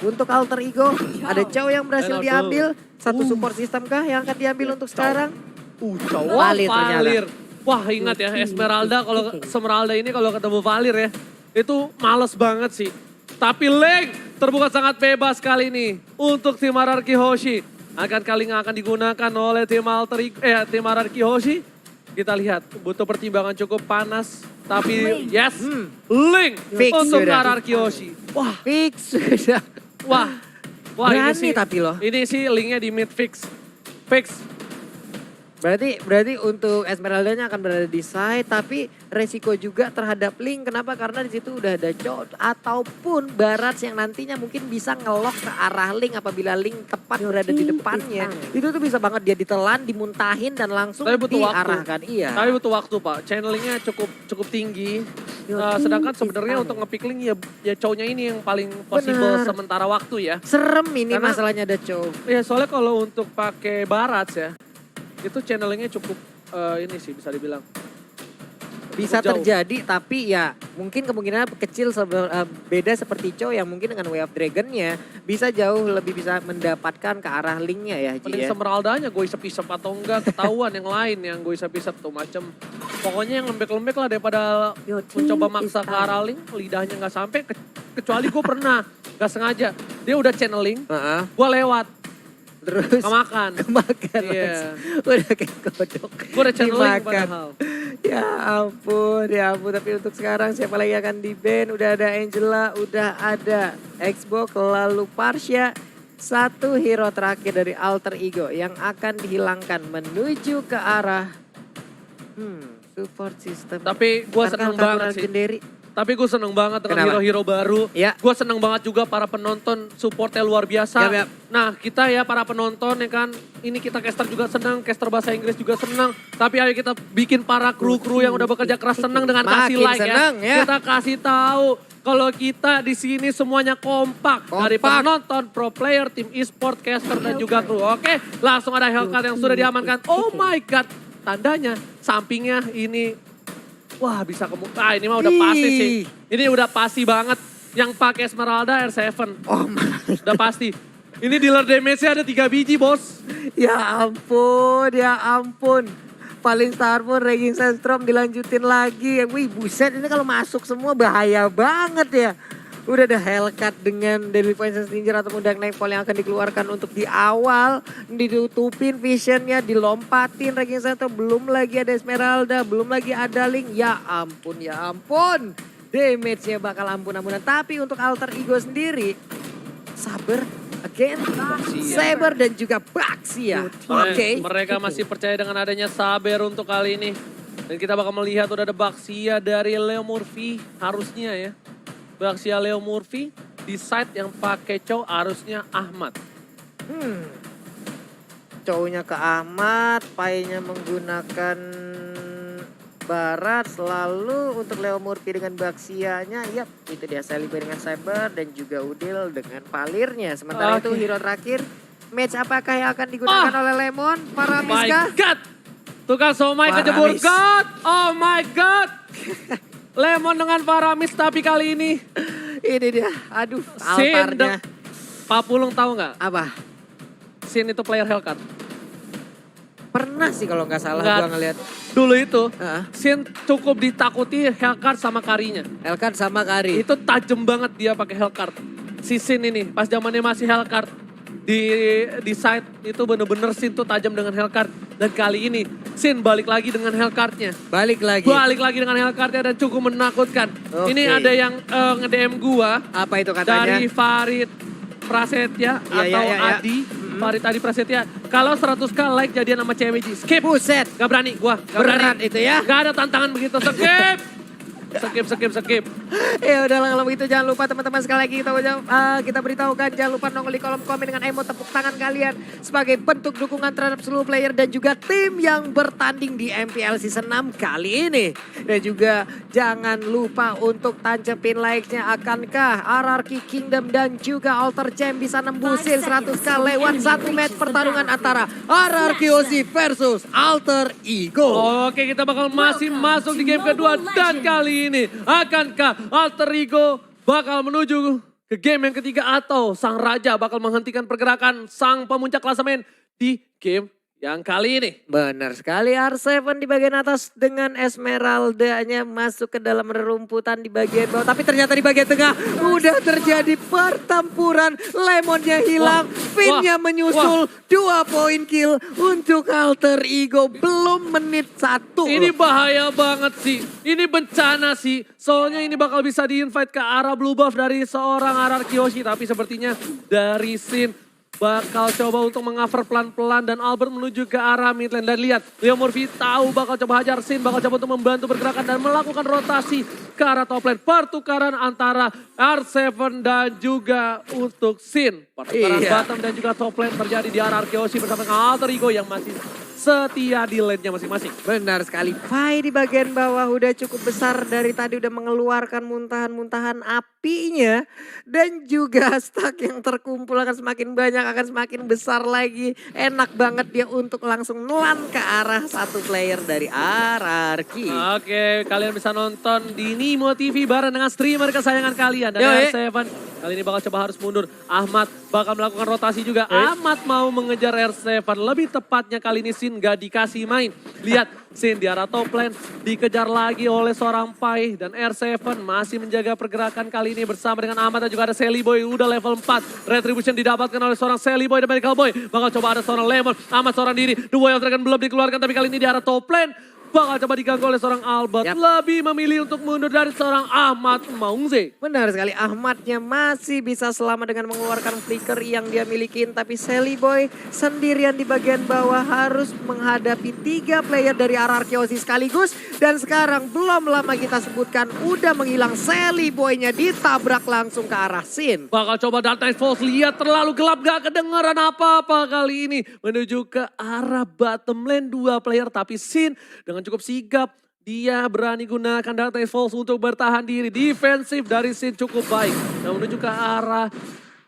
untuk alter ego ada Chow yang berhasil Land of diambil. Satu support system kah yang akan diambil untuk sekarang? Chow Valir ternyata. Valir. Wah ingat ya Esmeralda kalau Esmeralda ini kalau ketemu Valir ya. Itu males banget sih. Tapi lane terbuka sangat bebas kali ini. Untuk tim RRQ Hoshi. Kali ini akan digunakan oleh tim tim RRQ Hoshi. Kita lihat butuh pertimbangan cukup panas. Tapi yes, link Fix untuk sudah. RRQ Hoshi. Wah, Fix sudah. wah. Berani ini sih, tapi loh. Ini sih linknya di mid fix. Fix. Berarti untuk Esmeraldanya akan berada di side, tapi resiko juga terhadap Link. Kenapa? Karena di situ udah ada Chow ataupun Barat yang nantinya mungkin bisa ngelok ke arah Link apabila Link tepat berada di depannya. Itu tuh bisa banget dia ditelan, dimuntahin dan langsung Tapi butuh waktu. diarahkan. Iya. Tapi butuh waktu Pak, channelingnya cukup tinggi. Sedangkan sebenarnya untuk nge-pick Link ya Chow-nya ini yang paling possible Benar. sementara waktu ya. Serem ini Karena- masalahnya ada Chow. Ya soalnya kalau untuk pakai Barat ya, itu channelingnya cukup ini sih bisa dibilang. Bisa jauh. terjadi tapi ya mungkin kemungkinan kecil beda seperti Chow yang mungkin dengan Way of Dragon-nya bisa jauh lebih bisa mendapatkan ke arah Link-nya ya Ji Mending ya. Esmeraldanya gue isep-isep atau enggak ketahuan yang lain yang gue isep-isep tuh macem. Pokoknya yang lembek-lembek lah daripada mencoba maksa ke arah Link, lidahnya nggak sampai. Kecuali gue pernah nggak sengaja dia udah channeling, Heeh. gue lewat. Terus Kemakan. kemakan Iya. langsung. Udah kayak kodok. Gue udah channeling Dimakan. padahal. Ya ampun. Tapi untuk sekarang siapa lagi akan di-ban? Udah ada Angela, udah ada Xbox, lalu Parsha. Satu hero terakhir dari Alter Ego yang akan dihilangkan menuju ke arah support system. Tapi gue seneng banget sih. Legendary. Tapi gue seneng banget dengan Kenapa? hero-hero baru. Ya. Gue seneng banget juga para penonton supportnya luar biasa. Yap, yap. Nah kita ya para penonton ya kan, ini kita caster juga senang, caster bahasa Inggris juga senang. Tapi ayo kita bikin para kru-kru yang udah bekerja keras senang dengan kasih Makin like senang, ya. Kita kasih tahu kalau kita di sini semuanya kompak. Dari penonton, pro player, tim e-sport, caster dan juga kru. Oke, langsung ada Hellcat yang sudah diamankan. Oh my god, tandanya sampingnya ini. Wah bisa ini mah udah pasti sih. Ini udah pasti banget. Yang pakai Esmeralda R7. Oh my. Udah pasti. Ini dealer damage-nya ada 3 biji bos. Ya ampun. Paling Star pun Raging Sandstorm dilanjutin lagi. Wih buset ini kalau masuk semua bahaya banget ya. Udah ada Hellcat dengan Deadly Poison Stinger ataupun Dark Nightfall yang akan dikeluarkan untuk di awal. Ditutupin visionnya, dilompatin Raging Sandstorm. Belum lagi ada Esmeralda, belum lagi ada Link. Ya ampun. Damage-nya bakal ampun-ampunan. Tapi untuk Alter Ego sendiri, Saber again, Saber dan juga Baxia. Oke. Mereka masih percaya dengan adanya Saber untuk kali ini. Dan kita bakal melihat udah ada Baxia dari Leo Murphy harusnya ya. Baxia Leo Murphy di side yang pakai Chow harusnya Ahmad. Chow-nya ke Ahmad, Pai-nya menggunakan Barat, lalu untuk Leo Murphy dengan Baxia-nya, yap itu dia Saliba dengan Saber dan juga Udil dengan Valirnya. Sementara itu hero terakhir, match apakah yang akan digunakan oleh Lemon? Paramis My kah? God! Tuh kan Somai kejebur Paramis. God! Oh my God! Lemon dengan Paramis tapi kali ini. Ini dia, aduh Sin altarnya. Pak Pulung tahu nggak? Apa? Sin itu player Hellcat. Pernah sih kalau nggak salah Nggak. gua ngeliat. Dulu itu Heeh. Sin cukup ditakuti Hellcat sama Karinya. Elkan sama Kari. Itu tajam banget dia pakai Hellcat. Si Sin ini pas zamannya masih Hellcat di side itu bener-bener Sin tuh tajam dengan Hellcat. Dan kali ini Sin balik lagi dengan Hellcatnya. Balik lagi. Balik lagi dengan Hellcatnya dan cukup menakutkan. Oke. Ini ada yang nge-DM gua Apa itu katanya? dari Farid Prasetya Iya, atau iya, iya. Adi. Farid Adi Prasetya. Kalau 100k like jadian sama cewek Ji. Skip. Buset. Gak berani gua. Gak Berat berani. itu ya. Gak ada tantangan begitu. Skip. Skip. Ya udahlah kalau begitu jangan lupa teman-teman sekali lagi kita beritahukan jangan lupa nongol di kolom komen dengan emot tepuk tangan kalian sebagai bentuk dukungan terhadap seluruh player dan juga tim yang bertanding di MPL Season 6 kali ini. Dan juga jangan lupa untuk tancepin like-nya, akankah RRQ Kingdom dan juga Alter Champ bisa nembusin 100k lewat satu match pertarungan antara RRQ Aussie versus Alter Ego. Oke, kita bakal masih masuk di game kedua dan kali ini akankah Alter Ego bakal menuju ke game yang ketiga atau sang raja bakal menghentikan pergerakan sang pemuncak klasemen di game yang kali ini. Benar sekali, R7 di bagian atas dengan Esmeralda-nya masuk ke dalam rerumputan di bagian bawah. Tapi ternyata di bagian tengah udah terjadi pertempuran. Lemonnya hilang, Finnya menyusul. 2 poin kill untuk Alter Ego. Belum menit 1. Ini bahaya banget sih, ini bencana sih. Soalnya ini bakal bisa di-invite ke arah blue buff dari seorang RRQ Yoshi. Tapi sepertinya dari Sin bakal coba untuk mengover pelan-pelan dan Albert menuju ke arah mid lane. Dan lihat, Leo Murphy tahu bakal coba hajar Sin, bakal coba untuk membantu bergerakan dan melakukan rotasi ke arah top lane. Pertukaran antara R7 dan juga untuk Sin. Pertukaran bottom dan juga top lane terjadi di arah Arkeoshi bersama dengan Alter Ego yang masih setia di lane-nya masing-masing. Benar sekali, Pai di bagian bawah udah cukup besar dari tadi udah mengeluarkan muntahan-muntahan apinya. Dan juga stack yang terkumpul akan semakin banyak, akan semakin besar lagi. Enak banget dia untuk langsung nelan ke arah satu player dari RRQ. Oke, kalian bisa nonton di Nimo TV bareng dengan streamer kesayangan kalian. Dan R7 kali ini bakal coba harus mundur. Ahmad bakal melakukan rotasi juga. Ahmad mau mengejar R7, lebih tepatnya kali ini Sin gak dikasih main. Lihat, Sin di arah top lane dikejar lagi oleh seorang Pai. Dan R7 masih menjaga pergerakan kali ini bersama dengan Ahmad. Dan juga ada Sally Boy udah level 4. Retribution didapatkan oleh seorang Sally Boy dan Medical Boy. Bakal coba ada seorang Lemon, Ahmad seorang diri. The Way of Dragon belum dikeluarkan tapi kali ini di arah top lane bakal coba diganggu oleh seorang Albert. Lebih memilih untuk mundur dari seorang Ahmad Maungze. Benar sekali, Ahmadnya masih bisa selamat dengan mengeluarkan flicker yang dia milikin. Tapi Sally Boy sendirian di bagian bawah harus menghadapi 3 player dari RRQ Aussie sekaligus. Dan sekarang belum lama kita sebutkan udah menghilang Sally Boy-nya ditabrak langsung ke arah Sin. Bakal coba Dark Knight Falls, lihat terlalu gelap gak kedengeran apa-apa kali ini. Menuju ke arah bottom lane 2 player tapi Sin dengan cukup sigap. Dia berani gunakan Dark Knight Falls untuk bertahan diri. Defensif dari Sin cukup baik. Nah menuju ke arah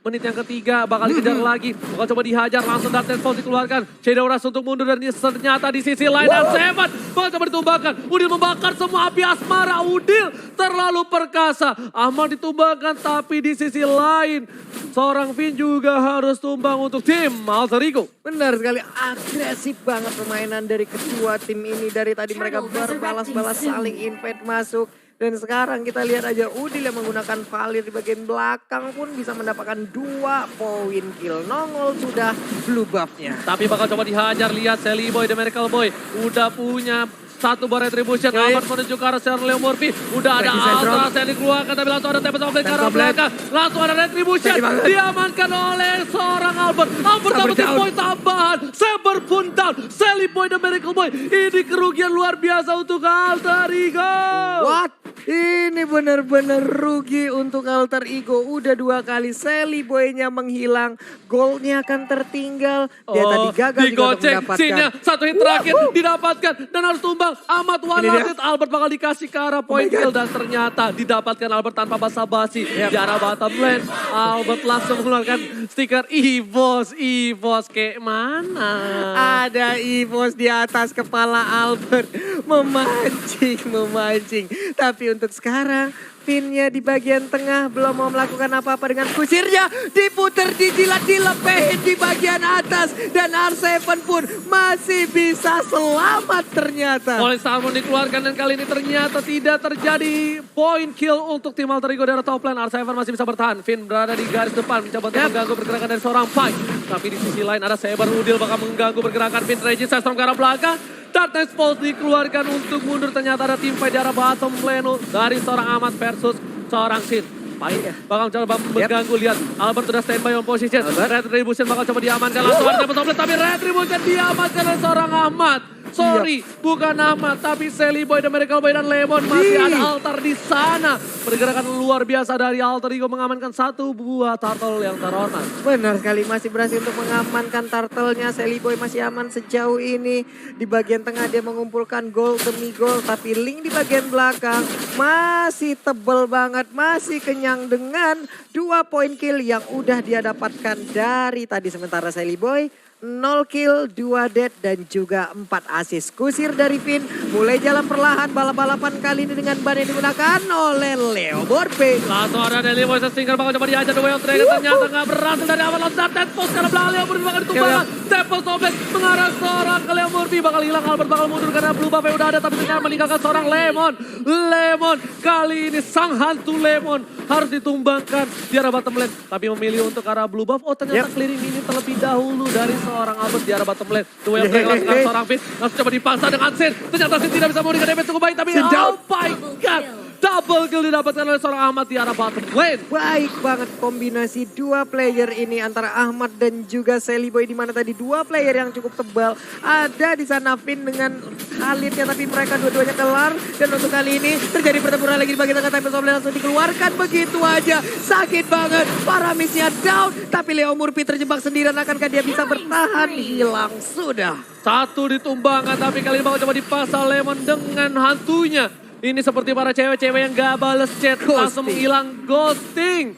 menit yang ketiga bakal dikejar lagi. Bakal coba dihajar langsung Dark Knight Falls dikeluarkan. Shadow Rush untuk mundur dan ternyata di sisi lain R7 bakal coba ditumbangkan. Udil membakar semua api asmara. Udil terlalu perkasa. Ahmad ditumbangkan tapi di sisi lain seorang Finn juga harus tumbang untuk tim Alter Ego. Benar sekali, agresif banget permainan dari kedua tim ini. Dari tadi mereka berbalas-balas saling invade masuk. Dan sekarang kita lihat aja Udil yang menggunakan Valir di bagian belakang pun bisa mendapatkan 2 poin kill. Nongol sudah blue buff-nya. Tapi bakal coba dihajar, lihat Sally Boy, The Miracle Boy udah punya 1 bar retribution. Ahmad menuju ke arah seorang Leo Murphy. Udah ada Ultra yang dikeluarkan tapi langsung ada Tempest of Blade ke arah belakang. Langsung ada retribution. Diamankan oleh seorang Albert. Albert dapat poin tambahan. Saber pun down. Sally Boy dan Miracle Boy. Ini kerugian luar biasa untuk Alter Ego. What? Ini benar-benar rugi untuk Alter Ego. Udah 2 kali Sally Boy-nya menghilang. Gold-nya akan tertinggal. Dia tadi gagal juga untuk mendapatkan. Sinnya 1 hit terakhir didapatkan dan harus tumbang. Ahmad one hit, Albert bakal dikasih ke arah point kill dan ternyata didapatkan Albert tanpa basa-basi. Di arah bottom lane, Albert langsung mengeluarkan stiker EVOS kayak mana? Ada EVOS di atas kepala Albert, memancing. Tapi untuk sekarang, Finnya di bagian tengah belum mau melakukan apa-apa dengan kusirnya. Diputer, dijilat, dilepehin di bagian atas. Dan R7 pun masih bisa selamat ternyata. Oleh Salmon dikeluarkan dan kali ini ternyata tidak terjadi point kill untuk tim Alter Ego dari top lane. R7 masih bisa bertahan. Finn berada di garis depan mencoba untuk mengganggu pergerakan dari seorang Pai. Tapi di sisi lain ada Saber Udil bakal mengganggu pergerakan Finn. Regis Storm ke arah belakang. Dark Knight Falls dikeluarkan untuk mundur. Ternyata ada tim fight di arah bottom lane dari seorang Ahmad versus seorang Sin. Pahit bakal coba mengganggu. Lihat Albert sudah standby on position. Retribution bakal coba diamankan. Langsung ada Toplet tapi Retribution diamankan oleh seorang Ahmad. Sorry, bukan Ahmad, tapi Sally Boy dan Miracle Boy dan Lemon masih ada altar di sana. Pergerakan luar biasa dari Alter Ego mengamankan satu buah turtle yang terhormat. Benar sekali, masih berhasil untuk mengamankan turtle-nya. Sally Boy masih aman sejauh ini. Di bagian tengah dia mengumpulkan gol demi gol, tapi Link di bagian belakang masih tebel banget, masih kenyang dengan 2 poin kill yang udah dia dapatkan dari tadi. Sementara Sally Boy 0 kill, 2 dead dan juga 4 assist. Kusir dari Finn mulai jalan perlahan, balap-balapan kali ini dengan ban yang digunakan oleh Leo Borpe. Langsung ada Deli Boy Stinger bakal coba dihajar The Way of Dragon, ternyata gak berhasil dari awal loncat. Tempos karena belakang Leo Murphy bakal ditumbangkan. Tempos Toplet mengarah seorang ke Leo Murphy, bakal hilang. Albert bakal mundur karena blue buff yang udah ada, tapi ternyata meninggalkan seorang Lemon. Lemon kali ini sang hantu Lemon harus ditumbangkan di arah bottom lane, tapi memilih untuk arah blue buff. Oh ternyata clearing ini terlebih dahulu dari seorang Albert di arah bottom lane. The Way of Dragon langsung seorang Finn, langsung coba dipaksa dengan Sin. Ternyata Sin tidak bisa memberikan damage cukup baik, tapi oh my god, double kill didapatkan oleh seorang Ahmad di arah bottom lane. Baik banget kombinasi dua player ini antara Ahmad dan juga Sally Boy, di mana tadi dua player yang cukup tebal. Ada di sana Finn dengan Khalid ya, tapi mereka dua-duanya kelar. Dan untuk kali ini terjadi pertempuran lagi di bagian tengah. Tempest of Blade langsung dikeluarkan begitu aja. Sakit banget, Paramisnya down. Tapi Leo Murphy terjebak sendirian, akankah dia bisa bertahan? Hilang sudah. Satu ditumbangkan, tapi kali ini bakal coba dipaksa Lemon dengan hantunya. Ini seperti para cewek-cewek yang gak bales chat, langsung hilang ghosting.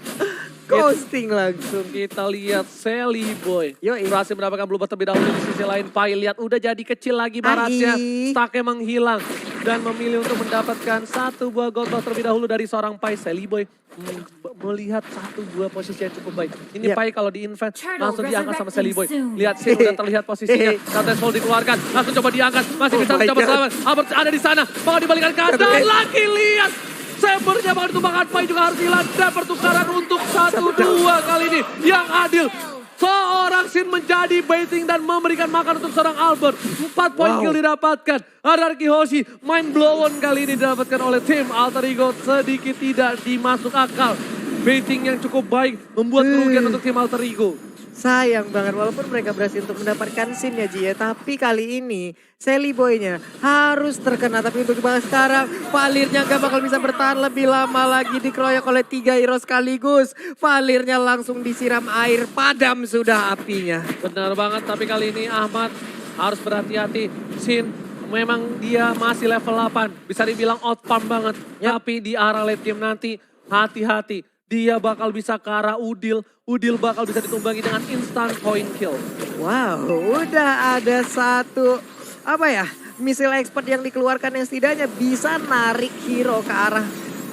Ghosting langsung. Kita lihat Sally Boy Yoi. berhasil mendapatkan blue buff terlebih dahulu. Di sisi lain Pai lihat udah jadi kecil lagi baratnya. Stucknya menghilang dan memilih untuk mendapatkan satu buah gold buff terlebih dahulu dari seorang Pai. Sally Boy melihat satu buah posisi yang cukup baik. Ini Pai kalau di-invent langsung diangkat sama Sally Boy. Lihat sih udah terlihat posisinya. Counter Fall dikeluarkan, langsung coba diangkat. Masih bisa mencoba selamat. Albert ada di sana, bakal dibalikan ke atas. Lagi lihat. Sabernya bakal ditumbangkan, Pai juga harus hilang. Dan pertukaran untuk 1-2 kali ini yang adil. Seorang Sin menjadi baiting dan memberikan makan untuk seorang Albert. 4 poin kill didapatkan. Ararki Hoshi mind blown kali ini didapatkan oleh tim Alter Ego. Sedikit tidak dimasuk akal. Baiting yang cukup baik membuat kerugian untuk tim Alter Ego. Sayang banget, walaupun mereka berhasil untuk mendapatkan scene ya Ji ya. Tapi kali ini Sally Boy-nya harus terkena. Tapi untuk dibahas sekarang, Valirnya gak bakal bisa bertahan lebih lama lagi. Dikeroyok oleh 3 hero sekaligus. Valirnya langsung disiram air, padam sudah apinya. Benar banget, tapi kali ini Ahmad harus berhati-hati. Sin memang dia masih level 8. Bisa dibilang outfarm banget. Tapi di arah late game nanti, hati-hati. Dia bakal bisa ke arah Udil. Udil bakal bisa ditumbangi dengan instant point kill. Wow, udah ada satu missile expert yang dikeluarkan yang setidaknya bisa narik hero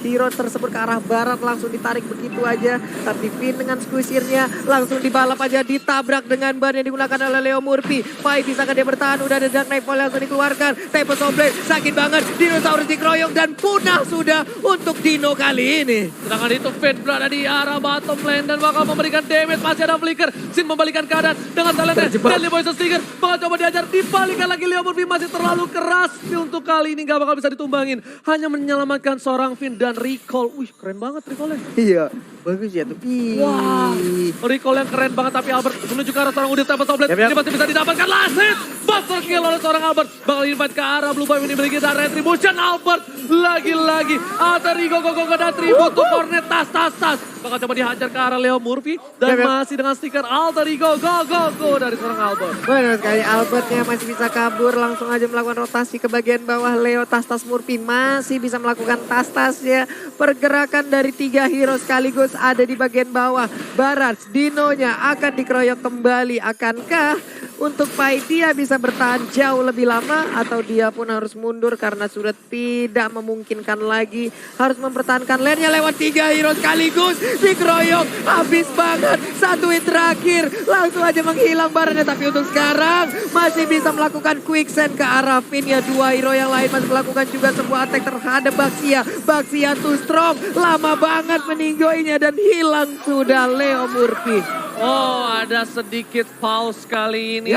tersebut ke arah barat, langsung ditarik begitu aja. Tapi Finn dengan squishernya langsung dibalap aja, ditabrak dengan ban yang digunakan oleh Leo Murphy. Pai bisakah dia bertahan? Udah ada Dark Nightfall langsung dikeluarkan. Tempest of Blade sakit banget, dinosaurus dikeroyok dan punah sudah untuk Dino kali ini. Sedangkan itu Finn berada di arah bottom lane dan bakal memberikan damage. Masih ada flicker, Sin membalikan keadaan dengan talentnya. Deadly Poison Stinger bakal coba diajar, dibalikan lagi. Leo Murphy masih terlalu keras. Untuk kali ini gak bakal bisa ditumbangin. Hanya menyelamatkan seorang Finn dan recall. Wih, keren banget recallnya. Iya, bagus ya tuh. Wah, recall yang keren banget, tapi Albert menuju ke arah seorang Udil Tempest of Blade. Ini masih bisa didapatkan last hit. Buster kill oleh seorang Albert. Bakal invite ke arah Blue Buff ini memiliki dan Retribution. Albert lagi-lagi. Alter Ego go dan tribute to Cornet tas. Bakal coba dihajar ke arah Leo Murphy. Dan masih dengan stiker Alter Ego go dari seorang Albert. Benar sekali, Albertnya masih bisa kabur. Langsung aja melakukan rotasi ke bagian bawah. Leo tas Murphy masih bisa melakukan tas-tasnya. Pergerakan dari 3 hero sekaligus ada di bagian bawah. Barat, Dinonya akan dikeroyok kembali. Akankah untuk Pai dia bisa bertahan jauh lebih lama, atau dia pun harus mundur karena sudah tidak memungkinkan lagi. Harus mempertahankan lane-nya lewat 3 hero sekaligus. Dikeroyok, habis banget. 1 hit terakhir, langsung aja menghilang barangnya. Tapi untuk sekarang masih bisa melakukan quicksand ke arah Finn ya. 2 hero yang lain masih melakukan juga sebuah attack terhadap Baxia. Baxia too strong, lama banget meninggoinya dan hilang sudah Leo Murphy. Oh, ada sedikit pause kali ini.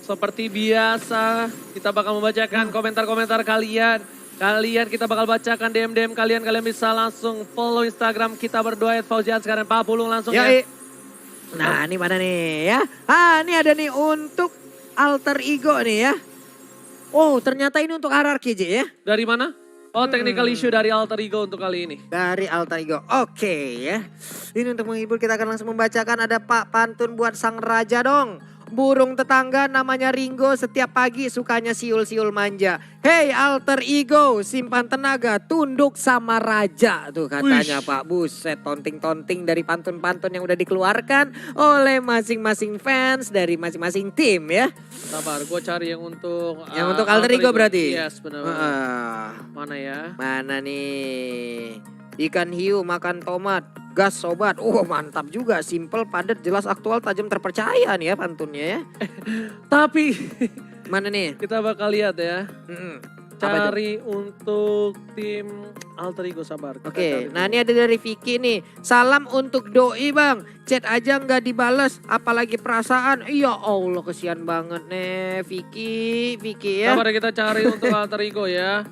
Seperti biasa, kita bakal membacakan komentar-komentar kalian. Kita bakal bacakan DM-DM kalian. Kalian bisa langsung follow Instagram kita berdua @Fauzian sekarang Pak Pulung langsung ya. Nah ini mana nih ya? Ini ada nih untuk alter ego nih ya. Oh ternyata ini untuk hierarki J ya. Dari mana? Oh technical issue dari alter ego untuk kali ini. Dari alter ego. Oke ya. Ini untuk menghibur kita akan langsung membacakan ada Pak pantun buat sang raja dong. Burung tetangga namanya Ringo setiap pagi sukanya siul-siul manja. Hey alter ego simpan tenaga tunduk sama raja tuh katanya. Wish. Pak buset tonting-tonting dari pantun-pantun yang udah dikeluarkan oleh masing-masing fans dari masing-masing tim ya. Sabar gue cari yang untuk alter ego berarti. Yes benar. Mana ya? Mana nih? Ikan hiu makan tomat, gas sobat. Oh mantap juga, simple, padat, jelas, aktual, tajam, terpercaya nih ya pantunnya ya. Tapi mana nih? Kita bakal lihat ya. Cari untuk tim alter ego sabar. Oke, nah ini ada dari Vicky nih. Salam untuk doi bang, chat aja nggak dibales, apalagi perasaan. Ya Allah kesian banget nih Vicky ya. Sabar kita cari untuk alter ego ya.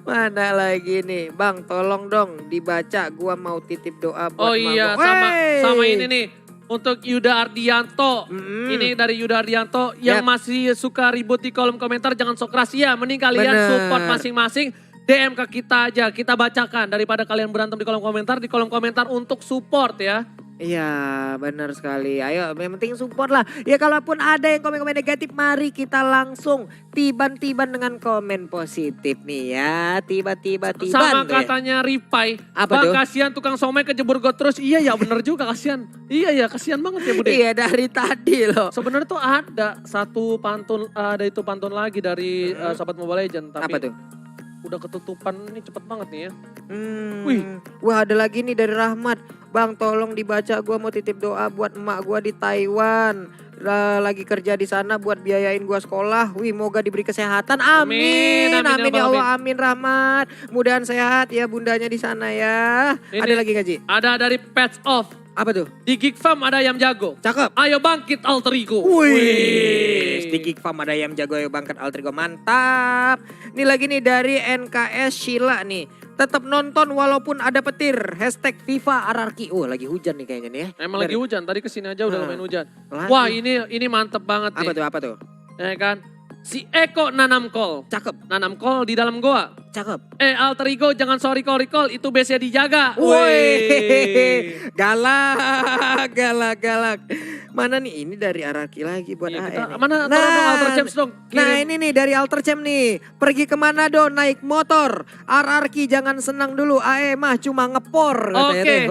Mana lagi nih bang, tolong dong dibaca, gua mau titip doa buat Oh iya sama ini nih untuk Yuda Ardianto. Ini dari Yuda Ardianto yang masih suka ribut di kolom komentar, jangan sok keras ya, mending kalian support masing-masing. DM ke kita aja, kita bacakan daripada kalian berantem di kolom komentar untuk support ya. Iya benar sekali, ayo yang penting support lah. Ya kalaupun ada yang komen-komen negatif mari kita langsung tiban-tiban dengan komen positif nih ya. Tiba-tiba sama katanya Ripai, apa tuh? Kasihan tukang somai kejebur got terus. Iya ya bener juga kasihan. Iya ya kasihan banget ya Bude. Iya dari tadi loh. Sebenarnya tuh ada satu pantun, ada itu pantun lagi dari Sobat Mobile Legends. Tapi apa tuh? Udah ketutupan, ini cepet banget nih ya. Wih. Wah ada lagi nih dari Rahmat. Bang tolong dibaca, gue mau titip doa buat emak gue di Taiwan. Lagi kerja di sana buat biayain gue sekolah. Wih moga diberi kesehatan. Amin ya Allah, amin Rahmat. Mudahan sehat ya bundanya di sana ya. Ini ada lagi gak Ji? Ada dari Pets Off. Apa tuh? Di Geek Farm ada ayam jago. Cakep. Ayo bangkit alter ego. Wih. Di Geek Farm ada ayam jago, ayo bangkit alter ego. Mantap. Ini lagi nih dari NKS Sheila nih. Tetap nonton walaupun ada petir. Hashtag FIFA Ararki. Lagi hujan nih kayaknya nih ya. Emang lagi hujan, tadi kesini aja udah main hujan. Lagi. Wah ini mantep banget nih. Apa tuh? Ya kan. Si Eko nanam kol. Cakep. Nanam kol di dalam goa. Cakep. Alter ego jangan sorry recall itu biasanya dijaga. Woi. Galak. Mana nih? Ini dari Ararki lagi buat AE. Mana tolong dong Alter Champs dong. Kirim. Nah ini nih dari Alter Champ nih. Pergi kemana dong naik motor. Ararki jangan senang dulu. AE mah cuma ngepor. Oke.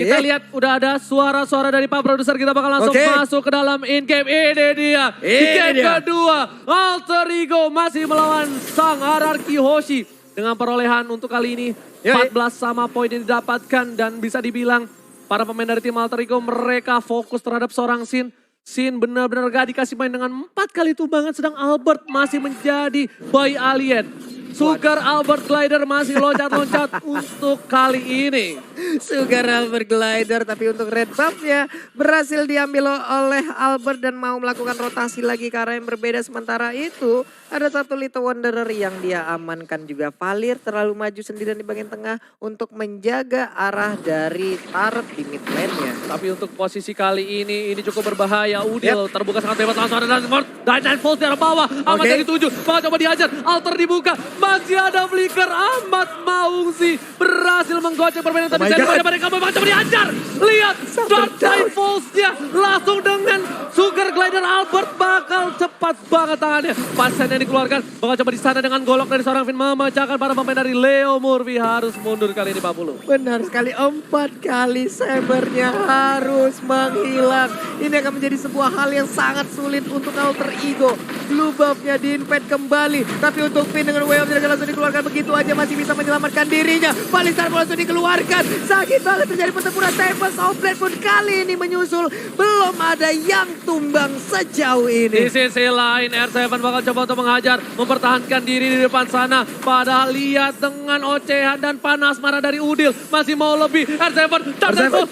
Kita lihat udah ada suara-suara dari Pak Produser. Kita bakal langsung masuk ke dalam in-game. Ini dia. Game kedua. Alter ego masih melawan sang Ararki Hoshi. Dengan perolehan untuk kali ini 14 sama poin yang didapatkan. Dan bisa dibilang para pemain dari tim Alter ego mereka fokus terhadap seorang Sin. Sin benar-benar gak dikasih main dengan 4 kali tumbangan. Sedang Albert masih menjadi boy alien. Sugar Albert Glider masih loncat-loncat untuk kali ini. Sugar Albert Glider tapi untuk red buff-nya berhasil diambil oleh Albert dan mau melakukan rotasi lagi ke arah yang berbeda. Sementara itu ada satu Little Wanderer yang dia amankan juga. Valir terlalu maju sendirian di bagian tengah untuk menjaga arah dari turret di mid lane-nya. Tapi untuk posisi kali ini cukup berbahaya. Udil terbuka sangat bebas langsung ada Dynamite Falls dari bawah. Amat dari 7, bakal coba dihajar. Alter dibuka. Masih ada flicker, Ahmad Maungsi berhasil menggocek permainan tapi daripada mereka bakal coba dihajar. Lihat Dynamite Falls-nya langsung dengan Sugar Glider. Albert bakal cepat banget tangannya. Pasen yang dikeluarkan bakal coba di sana dengan golok dari seorang Finn memecahkan para pemain dari Leo Murphy harus mundur kali ini Pak Pulu. Benar sekali, 4 kali sabernya harus menghilang. Ini akan menjadi sebuah hal yang sangat sulit untuk Alter ego. Blue buff-nya di-invade kembali. Tapi untuk Finn dengan Way of Dragon langsung dikeluarkan begitu aja masih bisa menyelamatkan dirinya. Palisar langsung dikeluarkan. Sakit banget terjadi pertempuran. Tempest of Blade pun kali ini menyusul. Belum ada yang tumbang sejauh ini. Di sisi lain R7 bakal coba untuk menghajar, mempertahankan diri di depan sana. Padahal lihat dengan ocehan dan panas marah dari Udil. Masih mau lebih. R7,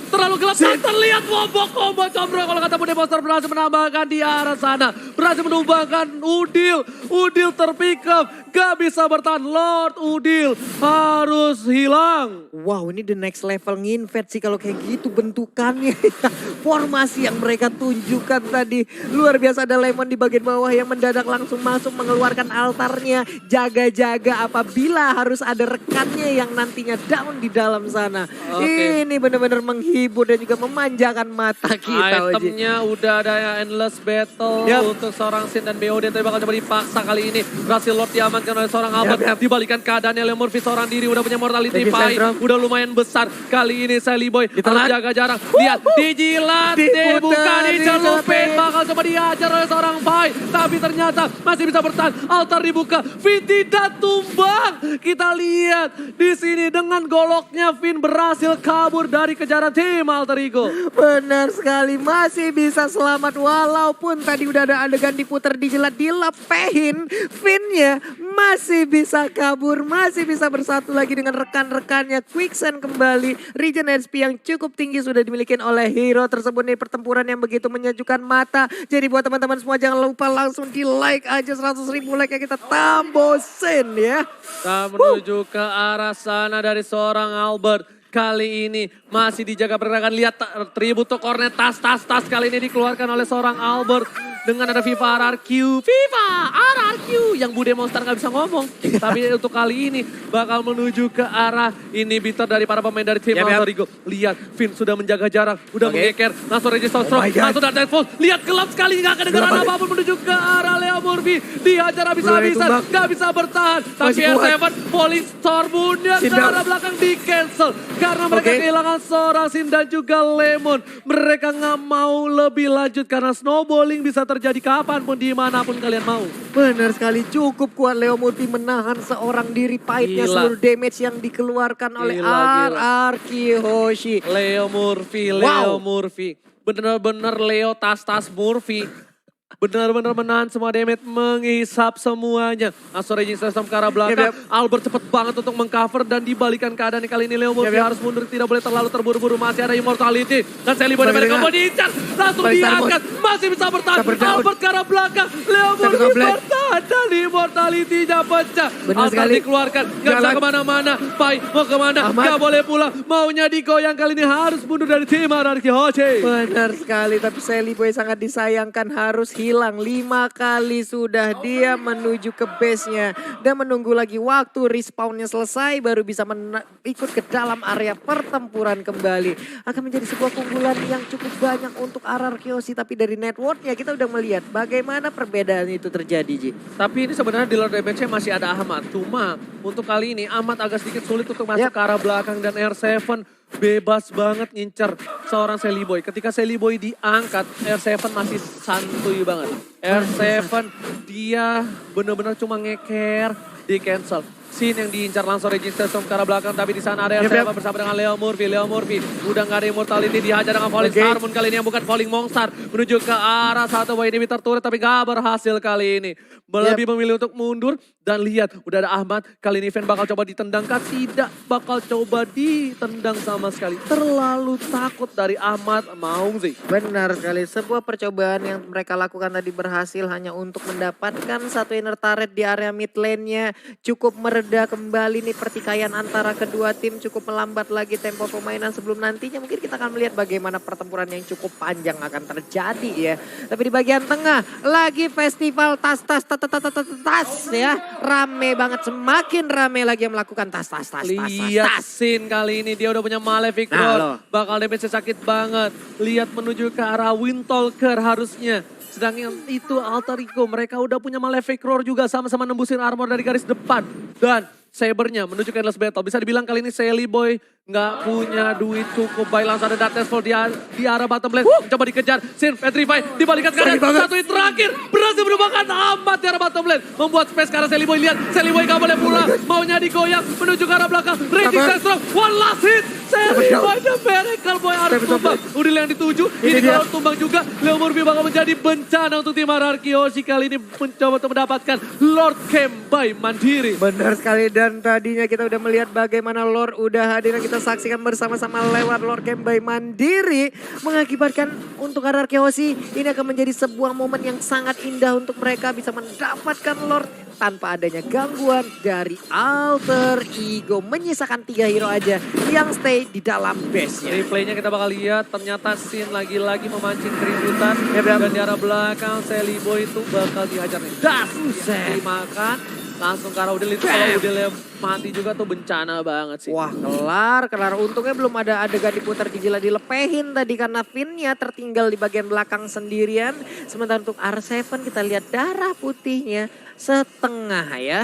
terlalu gelap. Tak terlihat wobok combo combro. Kalau kata Bude Monster berhasil menambahkan di arah sana. Berhasil menumbangkan Udil. Udil terpick up. Gak bisa bertahan. Lord Udil harus hilang. Wow, ini the next level nginvest sih kalau kayak gitu bentukannya. Formasi yang mereka tunjukkan tadi. Luar biasa, ada Lemon di bagian bawah yang mendadak langsung masuk mengeluarkan altarnya. Jaga-jaga apabila harus ada rekannya yang nantinya down di dalam sana. Ini benar-benar menghibur dan juga memanjakan mata kita. Itemnya udah ada Endless Battle untuk seorang Sin dan BOD. Tapi bakal coba dipaksa kali ini. Berhasil Lord diamankan oleh seorang Albert. Dibalikan keadaannya Leo Murphy seorang diri. Udah punya mortality fight. Udah lumayan besar. Kali ini Sally Boy harus jaga jarak. Lihat, dijilat, dibuka, dicelupin. Bakal coba dihajar oleh seorang Pai. Tapi ternyata masih bisa bertahan. Altar dibuka. Finn tidak tumbang. Kita lihat di sini dengan goloknya Finn berhasil kabur dari kejaran tim Alter Ego. Benar sekali, masih bisa selamat walaupun tadi udah ada adegan diputar, dijilat, dilepehin. Finn-nya masih bisa kabur, masih bisa bersatu lagi dengan rekan-rekannya. Quicksand kembali, regen HP yang cukup tinggi sudah dimiliki oleh hero tersebut. Nih pertempuran yang begitu menyejukkan mata. Jadi buat teman-teman semua jangan lupa langsung di like aja 100.000 like ya, kita tambosin ya. Kita menuju ke arah sana dari seorang Albert. Kali ini masih dijaga pergerakan. Lihat Tributo Cornet tas kali ini dikeluarkan oleh seorang Albert. Dengan ada Viva RRQ. Viva RRQ. Yang Bude Monster gak bisa ngomong. Tapi untuk kali ini bakal menuju ke arah inhibitor dari para pemain dari tim Alter Ego. Lihat Finn sudah menjaga jarak. Udah mengeker. Langsung Registro Stroke. Langsung Dark Deadfall. Lihat gelap sekali. Gak kedengeran apapun menuju ke arah Leo Murphy. Dihajar habis-habisan. Gak bisa bertahan. Tapi R7 Falling Stormnya ke arah belakang di cancel. Karena mereka kehilangan seorang Sin dan juga Lemon. Mereka gak mau lebih lanjut karena snowballing bisa terjadi kapanpun dimanapun kalian mau. Benar sekali, cukup kuat Leo Murphy menahan seorang diri. Pahitnya seluruh damage yang dikeluarkan oleh RRQ Hoshi. Leo Murphy. Bener-bener Leo tas Murphy. Benar-benar menahan semua damage, menghisap semuanya. Langsung raging system ke arah belakang. Albert cepet banget untuk mengcover dan dibalikan keadaan kali ini. Leo Murphy harus mundur, tidak boleh terlalu terburu-buru. Masih ada immortality. Dan Sally Boy dari combo diincar. Langsung diangkat, masih bisa bertahan. Albert ke arah belakang. Leo Murphy bertahan dan immortality-nya pecah. Albert dikeluarkan, gak bisa kemana-mana. Pai mau kemana, gak boleh pulang. Maunya digoyang kali ini, harus mundur dari tim RRQ Hoshi. Benar sekali, tapi Sally Boy sangat disayangkan, harus hilang 5 kali sudah dia menuju ke base-nya dan menunggu lagi waktu respawn-nya selesai baru bisa ikut ke dalam area pertempuran kembali. Akan menjadi sebuah keunggulan yang cukup banyak untuk RRQ Hoshi, tapi dari network-nya kita udah melihat bagaimana perbedaan itu terjadi, Ji. Tapi ini sebenarnya dealer damage-nya masih ada Ahmad. Cuma untuk kali ini Ahmad agak sedikit sulit untuk masuk ke arah belakang dan R7 bebas banget ngincer seorang Sally Boy. Ketika Sally Boy diangkat, R7 masih santuy banget. R7 dia benar-benar cuma ngeker, di cancel. Sin yang diincar langsung register ke arah belakang, tapi di sana ada R7 bersama dengan Leo Murphy. Leo Murphy udah gak ada immortality, dihajar dengan Falling Storm kali ini yang bukan Falling Monster. Menuju ke arah satu way inhibitor turret, tapi gak berhasil kali ini. Lebih memilih untuk mundur dan lihat udah ada Ahmad. Kali ini Fen bakal coba ditendangkan, tidak bakal coba ditendang sama sekali. Terlalu takut dari Ahmad Maung sih. Benar sekali, sebuah percobaan yang mereka lakukan tadi berhasil hanya untuk mendapatkan satu inner turret di area mid lane-nya. Cukup mereda kembali nih pertikaian antara kedua tim, cukup melambat lagi tempo permainan sebelum nantinya mungkin kita akan melihat bagaimana pertempuran yang cukup panjang akan terjadi ya. Tapi di bagian tengah lagi festival tas ya. Rame banget, semakin rame lagi yang melakukan tas. Lihat Sin kali ini dia udah punya Malefic Roar. Bakal damage sakit banget. Lihat menuju ke arah Windtalker harusnya. Sedangkan itu Alter Ego, mereka udah punya Malefic Roar juga sama-sama nembusin armor dari garis depan. Dan Sabernya menuju ke Endless Battle. Bisa dibilang kali ini Sally Boy nggak punya duit cukup. Baik langsung ada Darkness Fall di arah bottom lane. Coba dikejar. Sin Petrify dibalikan ke kanan. Satu hit terakhir. Berhasil menumbangkan amat di arah bottom lane. Membuat space karena Selly Boy. Lihat Selly Boy gak boleh pulang. Maunya digoyang menuju ke arah belakang. Raging Sandstrom. One last hit. Selly Boy the Miracle Boy harus tumbang. Udil yang dituju. Ini kalau tumbang juga. Leo Murphy bakal menjadi bencana untuk tim RRQ Hoshi. Kali ini mencoba untuk mendapatkan Lord Camp by Mandiri. Benar sekali, dan tadinya kita udah melihat bagaimana Lord udah hadir dan kita saksikan bersama-sama lewat Lord Camp by Mandiri. Mengakibatkan untuk RRQ Hoshi ini akan menjadi sebuah momen yang sangat indah untuk mereka bisa mendapatkan Lord tanpa adanya gangguan dari Alter Ego. Menyisakan 3 hero aja yang stay di dalam base-nya. Replaynya kita bakal lihat, ternyata Sin lagi-lagi memancing keributan. Dan di arah belakang Selly Boy itu bakal dihajar nih. Das! Dimakan, langsung ke arah Udil itu. Kalau Udilnya mati juga tuh bencana banget sih. Wah, kelar. Untungnya belum ada adegan diputar gila dilepehin tadi karena Finn-nya tertinggal di bagian belakang sendirian. Sementara untuk R7 kita lihat darah putihnya setengah ya.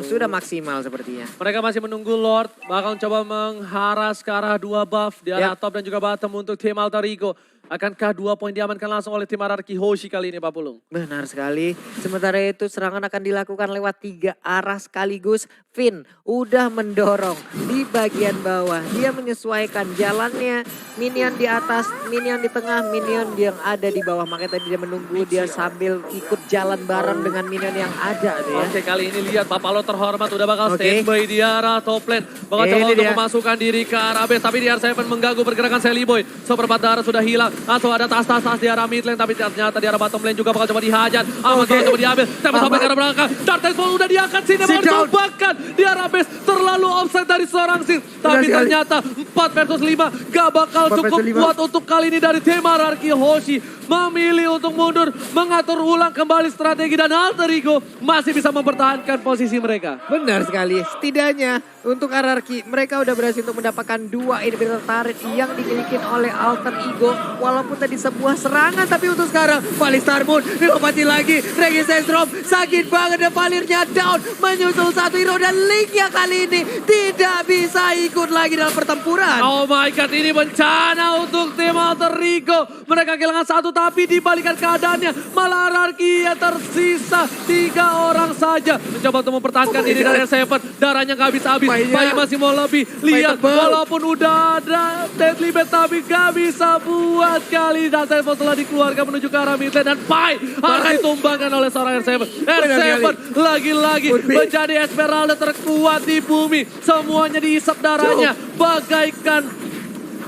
Sudah maksimal sepertinya. Mereka masih menunggu Lord, bakal coba mengharas ke arah 2 buff di arah top dan juga bottom untuk tim Alter Ego. Akankah 2 poin diamankan langsung oleh tim RRQ Hoshi kali ini Pak Pulung? Benar sekali. Sementara itu serangan akan dilakukan lewat 3 arah sekaligus. Finn udah mendorong di bagian bawah. Dia menyesuaikan jalannya. Minion di atas, minion di tengah, minion yang ada di bawah. Makanya tadi dia menunggu, dia sambil ikut jalan bareng dengan minion yang ada. Ya. Oke, kali ini lihat Bapak Lo terhormat udah bakal standby di arah top lane. Bakal coba untuk memasukkan diri ke arah base. Tapi di R7 mengganggu pergerakan Selly Boy. Seperempat darah sudah hilang. Langsung ada tas-tas di arah mid lane. Tapi ternyata di arah bottom lane juga bakal coba dihajar. Amat bakal coba diambil. Tapi sampai ke arah belakang. Darkness Fall udah diangkat. Sini bakal cobakan di arah base. Terlalu offside dari seorang Sin. Tapi ternyata 4 versus 5 gak bakal cukup kuat untuk kali ini dari tim RRQ Hoshi. Memilih untuk mundur, mengatur ulang kembali strategi dan Alter Ego masih bisa mempertahankan posisi mereka. Benar sekali. Setidaknya untuk RRQ mereka udah berhasil untuk mendapatkan 2 inhibitor turret yang dimiliki oleh Alter Ego. Walaupun tadi sebuah serangan, tapi untuk sekarang Valistar Moon dilompat lagi. Raging Sandstrom sakit banget dan Valirnya down. Menyusul satu hero dan Linknya kali ini tidak bisa ikut lagi dalam pertempuran. Oh my god, ini bencana untuk tim Alter Ego. Mereka kehilangan 1 tapi dibalikan keadaannya. Malah RRQ yang tersisa 3 orang saja. Mencoba untuk mempertahankan diri dari R7. Darahnya gak habis-habis. Bayi masih mau lebih. Lihat walaupun udah ada deadly bet tapi gak bisa buat kali. Dan R7 telah dikeluarkan menuju ke arah mid lane. Dan Pai harus ditumbangkan oleh seorang R7. R7 lagi-lagi menjadi Esmeralda terkuat di bumi. Semuanya diisap darahnya bagaikan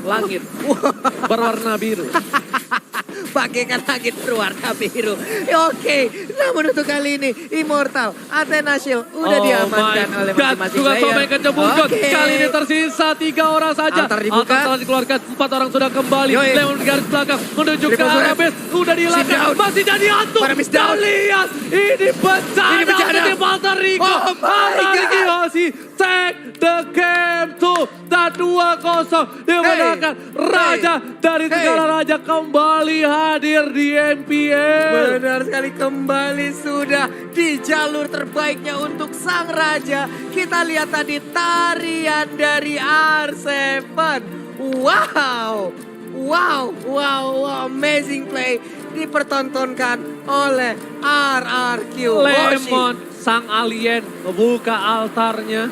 langit berwarna biru. Bagaikan langit berwarna biru. Oke, namun untuk kali ini Immortal, Athena Shield udah diamankan oleh masing-masing juga player. Somekan jebungkut. Kali ini tersisa 3 orang saja. Altar dibuka. Altar telah dikeluarkan, 4 orang sudah kembali. Leon di garis belakang menuju ke arah base. Udah dihilangkan, masih jadi hantu. Dan lihat, ini bencana untuk tim Alter Ego. Alter Ego take the game to dan 2-0 dimenangkan. Raja dari segala raja kembali hadir di MPL. Benar sekali, kembali sudah di jalur terbaiknya untuk sang raja. Kita lihat tadi tarian dari R7. Wow, amazing play dipertontonkan oleh RRQ Hoshi. Lemon, sang alien, membuka altarnya.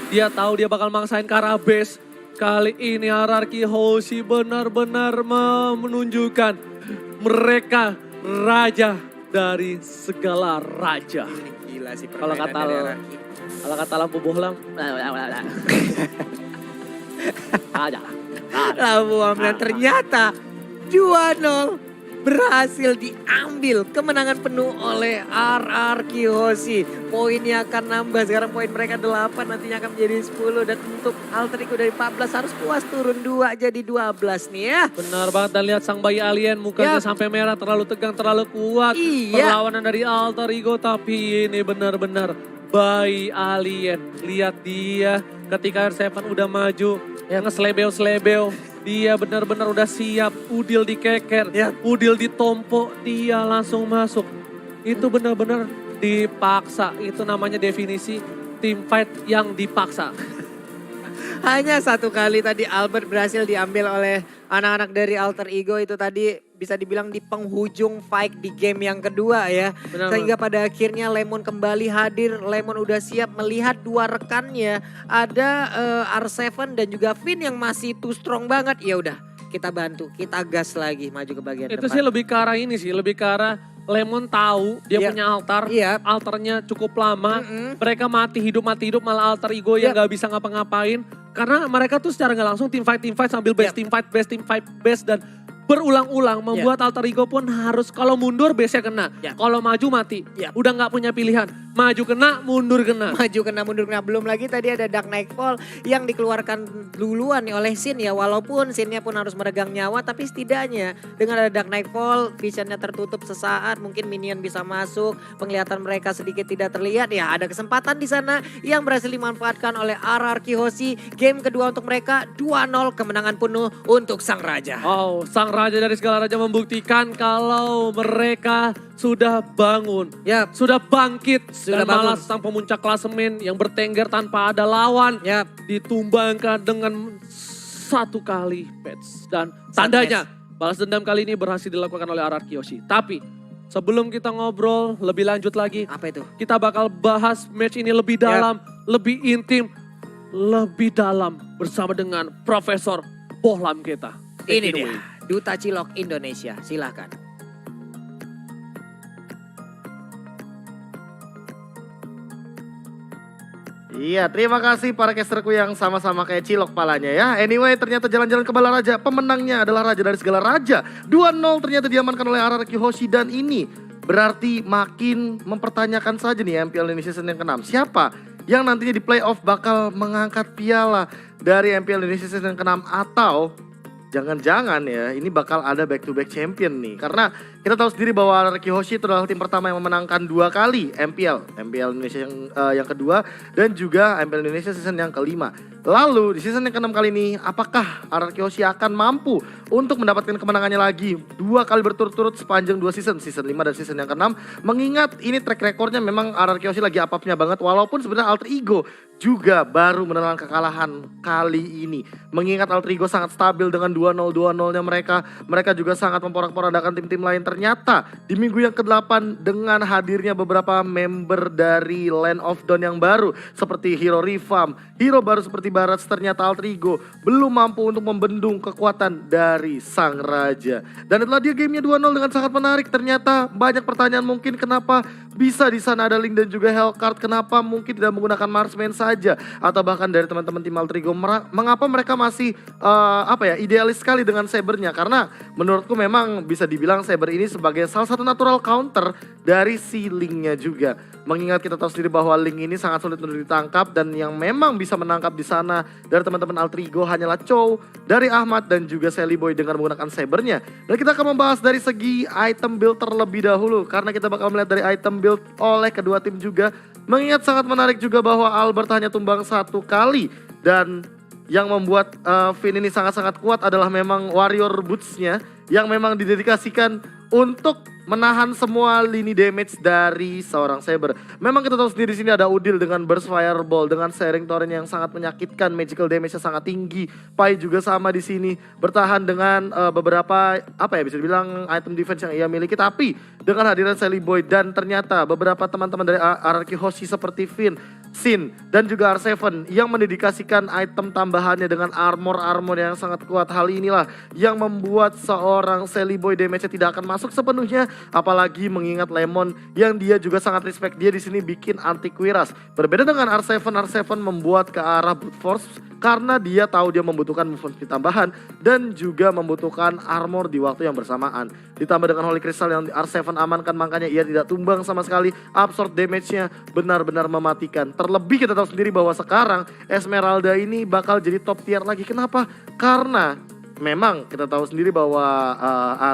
Dia tahu dia bakal mangsain ke arah base. Kali ini RRQ Hoshi benar-benar menunjukkan mereka raja dari segala raja. Ini gila sih Kalau permainan kata dari RRQ. kalau kata lampu bohlam, aja. Lampu bohlam ternyata 2-0 berhasil diambil kemenangan penuh oleh RRQ Hoshi. Poinnya akan nambah, sekarang poin mereka 8, nantinya akan menjadi 10. Dan untuk Alter Ego dari 14 harus puas turun 2 jadi 12 nih ya. Benar banget, dan lihat sang bayi alien mukanya sampai merah, terlalu tegang, terlalu kuat. Perlawanan dari Alter Ego, tapi ini benar-benar bayi alien. Lihat dia ketika R7 udah maju, ngeselebeo-selebeo. Dia benar-benar udah siap, udil dikeker, udil ditompo, dia langsung masuk. Itu benar-benar dipaksa, itu namanya definisi team fight yang dipaksa. Hanya satu kali tadi Albert berhasil diambil oleh anak-anak dari Alter Ego itu tadi bisa dibilang di penghujung fight di game yang kedua ya. Benar, Sehingga pada akhirnya Lemon kembali hadir, Lemon udah siap melihat dua rekannya. Ada R7 dan juga Finn yang masih too strong banget. Ya udah kita bantu, kita gas lagi maju ke bagian Itu depan. sih lebih ke arah ini sih, lebih ke arah Lemon tahu dia Iya. punya altar, Iya. altarnya cukup lama. Mm-mm. Mereka mati hidup malah alter ego yang Yap. gak bisa ngapa-ngapain. Karena mereka tuh secara gak langsung team fight sambil base, Yap. team fight, base dan berulang-ulang membuat alter ego pun harus kalau mundur base-nya kena. Yap. Kalau maju mati. Yap. Udah gak punya pilihan. Maju kena, mundur kena. Maju kena mundur kena. Belum lagi tadi ada Dark Nightfall yang dikeluarkan duluan nih oleh Sin ya. Walaupun Sinnya pun harus meregang nyawa tapi setidaknya dengan ada Dark Nightfall visionnya tertutup sesaat. Mungkin minion bisa masuk, penglihatan mereka sedikit tidak terlihat. Ya ada kesempatan di sana yang berhasil dimanfaatkan oleh RR Kihoshi. Game kedua untuk mereka 2-0 kemenangan penuh untuk Sang Raja. Oh, sang raja dari segala raja membuktikan kalau mereka sudah bangun. Yap. Sudah bangkit. Sudah dan malah bangun. sang pemuncak klasemen yang bertengger tanpa ada lawan. Yap. Ditumbangkan dengan satu kali patch. Dan tandanya balas dendam kali ini berhasil dilakukan oleh RR Kiyoshi. Tapi sebelum kita ngobrol lebih lanjut lagi, Apa itu? kita bakal bahas match ini lebih dalam, lebih intim, lebih dalam bersama dengan Profesor Bohlam kita. Take Ini it dia, away. Duta Cilok Indonesia. Silakan. Iya, terima kasih para casterku yang sama-sama kayak cilok palanya ya. Anyway, ternyata jalan-jalan ke Balaraja, pemenangnya adalah raja dari segala raja. 2-0 ternyata diamankan oleh RR Kihoshi dan ini berarti makin mempertanyakan saja nih MPL Indonesia season yang ke-6. Siapa yang nantinya di playoff bakal mengangkat piala dari MPL Indonesia season yang ke-6 atau jangan-jangan ya ini bakal ada back to back champion nih. Karena kita tahu sendiri bahwa RR Kihoshi itu adalah tim pertama yang memenangkan 2 kali MPL Indonesia yang kedua dan juga MPL Indonesia season yang kelima. Lalu di season yang ke-6 kali ini apakah RR Kihoshi akan mampu untuk mendapatkan kemenangannya lagi 2 kali berturut-turut sepanjang 2 season 5 dan season yang ke-6. Mengingat ini track recordnya memang RR Kihoshi lagi apapnya banget walaupun sebenarnya Alter Ego juga baru menelan kekalahan kali ini. Mengingat Alter Ego sangat stabil dengan 2-0-2-0-nya mereka. Mereka juga sangat memporak-porandakan tim-tim lain. Ternyata di minggu yang ke-8 dengan hadirnya beberapa member dari Land of Dawn yang baru. Seperti Hero Revamp, hero baru seperti Barats, ternyata Alter Ego belum mampu untuk membendung kekuatan dari Sang Raja. Dan itulah dia gamenya 2-0 dengan sangat menarik. Ternyata banyak pertanyaan mungkin kenapa bisa di sana ada Link dan juga Hellcard. Kenapa mungkin tidak menggunakan Marksman saja atau bahkan dari teman-teman tim Alter Ego mengapa mereka masih idealis sekali dengan Sabernya, karena menurutku memang bisa dibilang Saber ini sebagai salah satu natural counter dari si Linknya juga. Mengingat kita tahu sendiri bahwa Link ini sangat sulit untuk ditangkap dan yang memang bisa menangkap di sana dari teman-teman Alter Ego hanyalah Chow, dari Ahmad dan juga Sally Boy dengan menggunakan Sabernya. Dan kita akan membahas dari segi item build terlebih dahulu karena kita bakal melihat dari item build oleh kedua tim juga. Mengingat sangat menarik juga bahwa Albert hanya tumbang 1 kali dan yang membuat Finn ini sangat-sangat kuat adalah memang warrior boots-nya yang memang didedikasikan untuk menahan semua lini damage dari seorang Saber. Memang kita tahu sendiri di sini ada Udil dengan Burst Fireball, dengan Sharing Torrent yang sangat menyakitkan, magical damage-nya sangat tinggi. Pai juga sama di sini, bertahan dengan beberapa bisa dibilang item defense yang ia miliki. Tapi dengan hadiran Sally Boy dan ternyata beberapa teman-teman dari RR Kihoshi seperti Finn, Sin dan juga R7 yang mendedikasikan item tambahannya dengan armor yang sangat kuat. Hal inilah yang membuat seorang Sally Boy damage-nya tidak akan masuk sepenuhnya, apalagi mengingat Lemon yang dia juga sangat respect dia di sini bikin anti Quiras. Berbeda dengan R7 membuat ke arah brute force karena dia tahu dia membutuhkan movement speed tambahan dan juga membutuhkan armor di waktu yang bersamaan. Ditambah dengan Holy Crystal yang R7 amankan, makanya ia tidak tumbang sama sekali. Absorb damage-nya benar-benar mematikan. Terlebih kita tahu sendiri bahwa sekarang Esmeralda ini bakal jadi top tier lagi. Kenapa? Karena memang kita tahu sendiri bahwa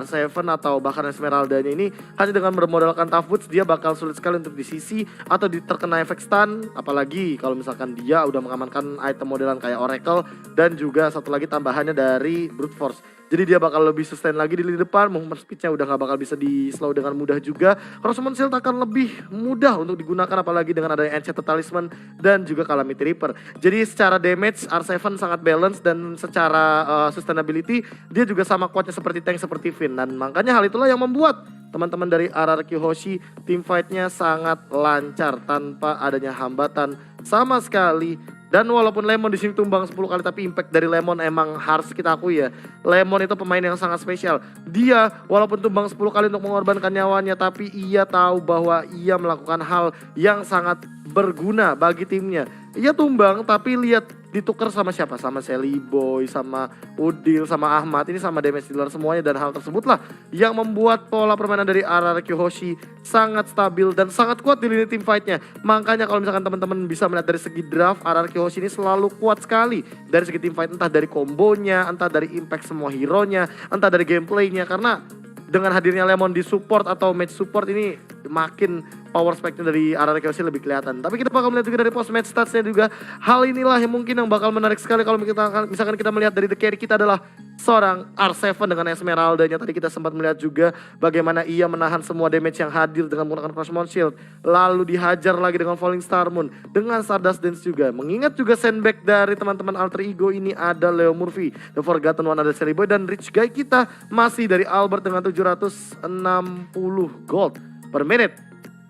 R7 atau bahkan Esmeraldanya ini hanya dengan bermodalkan tough boots dia bakal sulit sekali untuk di CC atau terkena efek stun. Apalagi kalau misalkan dia udah mengamankan item modelan kayak Oracle dan juga satu lagi tambahannya dari Brute Force. Jadi dia bakal lebih sustain lagi di lini depan, movement speednya udah gak bakal bisa di slow dengan mudah juga. Crossman Shield akan lebih mudah untuk digunakan apalagi dengan adanya Enchanted Talisman dan juga Calamity Reaper. Jadi secara damage R7 sangat balance dan secara sustainability dia juga sama kuatnya seperti tank seperti Finn. Dan makanya hal itulah yang membuat teman-teman dari RRQ Hoshi team fight-nya sangat lancar tanpa adanya hambatan sama sekali. Dan walaupun Lemon di sini tumbang 10 kali tapi impact dari Lemon emang harus kita akui ya. Lemon itu pemain yang sangat spesial. Dia walaupun tumbang 10 kali untuk mengorbankan nyawanya tapi ia tahu bahwa ia melakukan hal yang sangat berguna bagi timnya. Ia tumbang tapi lihat ditukar sama siapa? Sama Sally Boy, sama Udil, sama Ahmad. Ini sama damage dealer semuanya dan hal tersebutlah yang membuat pola permainan dari RRQ Hoshi sangat stabil dan sangat kuat di lini team fight-nya. Makanya kalau misalkan teman-teman bisa melihat dari segi draft, RRQ Hoshi ini selalu kuat sekali dari segi team fight, entah dari kombonya, entah dari impact semua hero-nya, entah dari gameplaynya. Karena dengan hadirnya Lemon di support atau match support ini makin power spec-nya dari RRQ Hoshi lebih kelihatan. Tapi kita bakal melihat juga dari post match stats-nya juga. Hal inilah yang mungkin yang bakal menarik sekali kalau misalkan kita melihat dari the carry kita adalah seorang R7 dengan Esmeralda-nya. Tadi kita sempat melihat juga bagaimana ia menahan semua damage yang hadir dengan menggunakan Crossmount Shield. Lalu dihajar lagi dengan Falling Star Moon, dengan Stardust Dance juga. Mengingat juga sandbag dari teman-teman Alter Ego ini ada Leo Murphy, The Forgotten One ada Sally Boy, dan Rich Guy kita masih dari Albert dengan 760 gold per menit.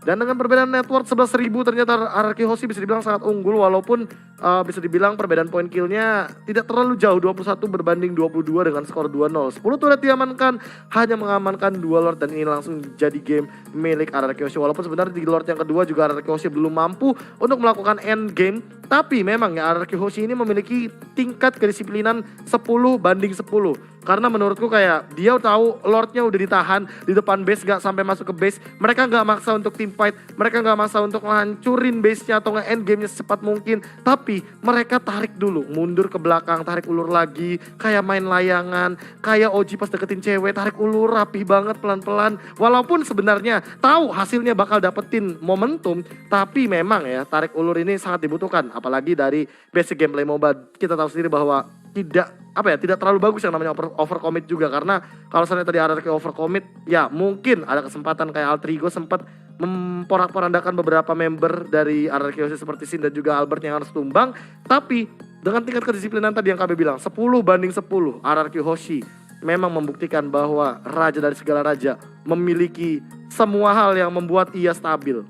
Dan dengan perbedaan network 11.000 ternyata RRQ Hoshi bisa dibilang sangat unggul walaupun bisa dibilang perbedaan point killnya tidak terlalu jauh, 21 berbanding 22 dengan skor 2-0. 10 turret diamankan, hanya mengamankan 2 Lord dan ini langsung jadi game milik RRQ Hoshi. Walaupun sebenarnya di Lord yang kedua juga RRQ Hoshi belum mampu untuk melakukan end game, tapi memang ya RRQ Hoshi ini memiliki tingkat kedisiplinan 10 banding 10. Karena menurutku kayak dia tahu Lordnya udah ditahan di depan base, gak sampai masuk ke base. Mereka gak maksa untuk team fight, mereka gak maksa untuk ngancurin base-nya atau nge-end game-nya secepat mungkin. Tapi mereka tarik dulu, mundur ke belakang, tarik ulur lagi. Kayak main layangan, kayak OG pas deketin cewek, tarik ulur rapi banget pelan-pelan. Walaupun sebenarnya tahu hasilnya bakal dapetin momentum, tapi memang ya tarik ulur ini sangat dibutuhkan. Apalagi dari basic gameplay MOBA, kita tahu sendiri bahwa tidak terlalu bagus yang namanya overcommit juga. Karena kalau misalnya tadi RRQ overcommit, ya mungkin ada kesempatan kayak Alter Ego sempat memporak-porandakan beberapa member dari RRQ Hoshi seperti Sin dan juga Albert yang harus tumbang. Tapi dengan tingkat kedisiplinan tadi yang KB bilang 10 banding 10, RRQ Hoshi memang membuktikan bahwa raja dari segala raja memiliki semua hal yang membuat ia stabil.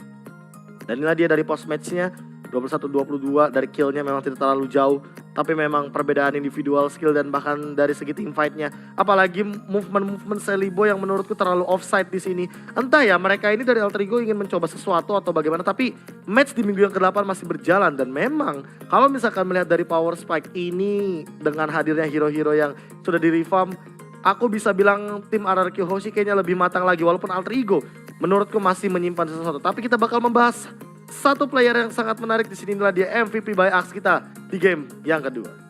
Dan inilah dia dari post matchnya, 21-22 dari killnya memang tidak terlalu jauh. Tapi memang perbedaan individual skill dan bahkan dari segi team fight-nya. Apalagi movement Sally Boy yang menurutku terlalu offside di sini. Entah ya mereka ini dari Alter Ego ingin mencoba sesuatu atau bagaimana. Tapi match di minggu yang ke-8 masih berjalan. Dan memang kalau misalkan melihat dari power spike ini dengan hadirnya hero-hero yang sudah di-reform, aku bisa bilang tim RRQ Hoshi kayaknya lebih matang lagi. Walaupun Alter Ego menurutku masih menyimpan sesuatu. Tapi kita bakal membahas satu player yang sangat menarik di sini, inilah dia MVP by Axe kita di game yang kedua.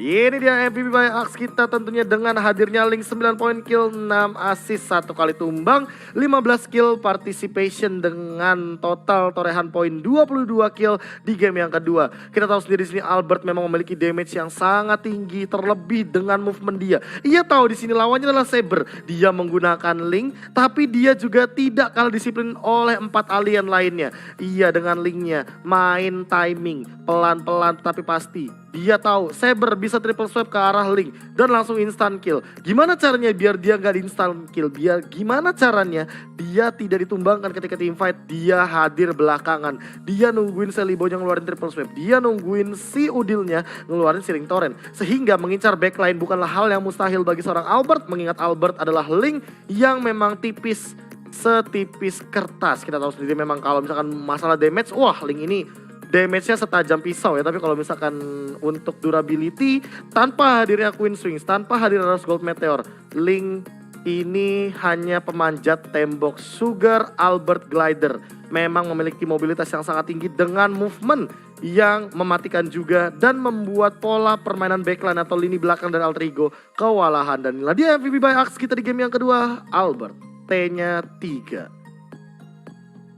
Ini dia MVP by Axe kita tentunya dengan hadirnya Link 9 poin kill, 6 assist, 1 kali tumbang, 15 kill participation dengan total torehan poin 22 kill di game yang kedua. Kita tahu sendiri di sini Albert memang memiliki damage yang sangat tinggi terlebih dengan movement dia. Ia tahu di sini lawannya adalah Saber. Dia menggunakan Link tapi dia juga tidak kalah disiplin oleh 4 alien lainnya. Ia dengan Linknya main timing pelan-pelan tapi pasti. Dia tahu Saber bisa triple swipe ke arah Link dan langsung instant kill. Gimana caranya biar dia gak di instant kill? Gimana caranya dia tidak ditumbangkan ketika team fight? Dia hadir belakangan. Dia nungguin Sally Boy yang ngeluarin triple swipe. Dia nungguin si Udilnya ngeluarin Searing Torrent. Sehingga mengincar backline bukanlah hal yang mustahil bagi seorang Albert. Mengingat Albert adalah Link yang memang tipis, setipis kertas. Kita tahu sendiri memang kalau misalkan masalah damage, wah Link ini damage-nya setajam pisau ya. Tapi kalau misalkan untuk durability, tanpa hadirnya Queen Swings, tanpa hadirnya Rose Gold Meteor, Link ini hanya pemanjat tembok. Sugar Albert Glider memang memiliki mobilitas yang sangat tinggi dengan movement yang mematikan juga dan membuat pola permainan backline atau lini belakang dari Alter Ego kewalahan. Dan inilah dia MVP by Axe kita di game yang kedua, Albert. T-nya 3.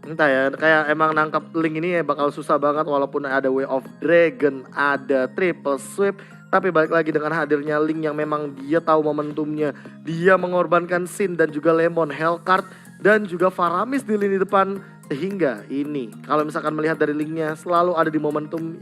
Entah ya, kayak emang nangkap Link ini ya bakal susah banget walaupun ada Way of Dragon, ada Triple Sweep. Tapi balik lagi dengan hadirnya Link yang memang dia tahu momentumnya. Dia mengorbankan Sin dan juga Lemon, Hellcard dan juga Faramis di lini depan. Sehingga ini kalau misalkan melihat dari Linknya selalu ada di momentum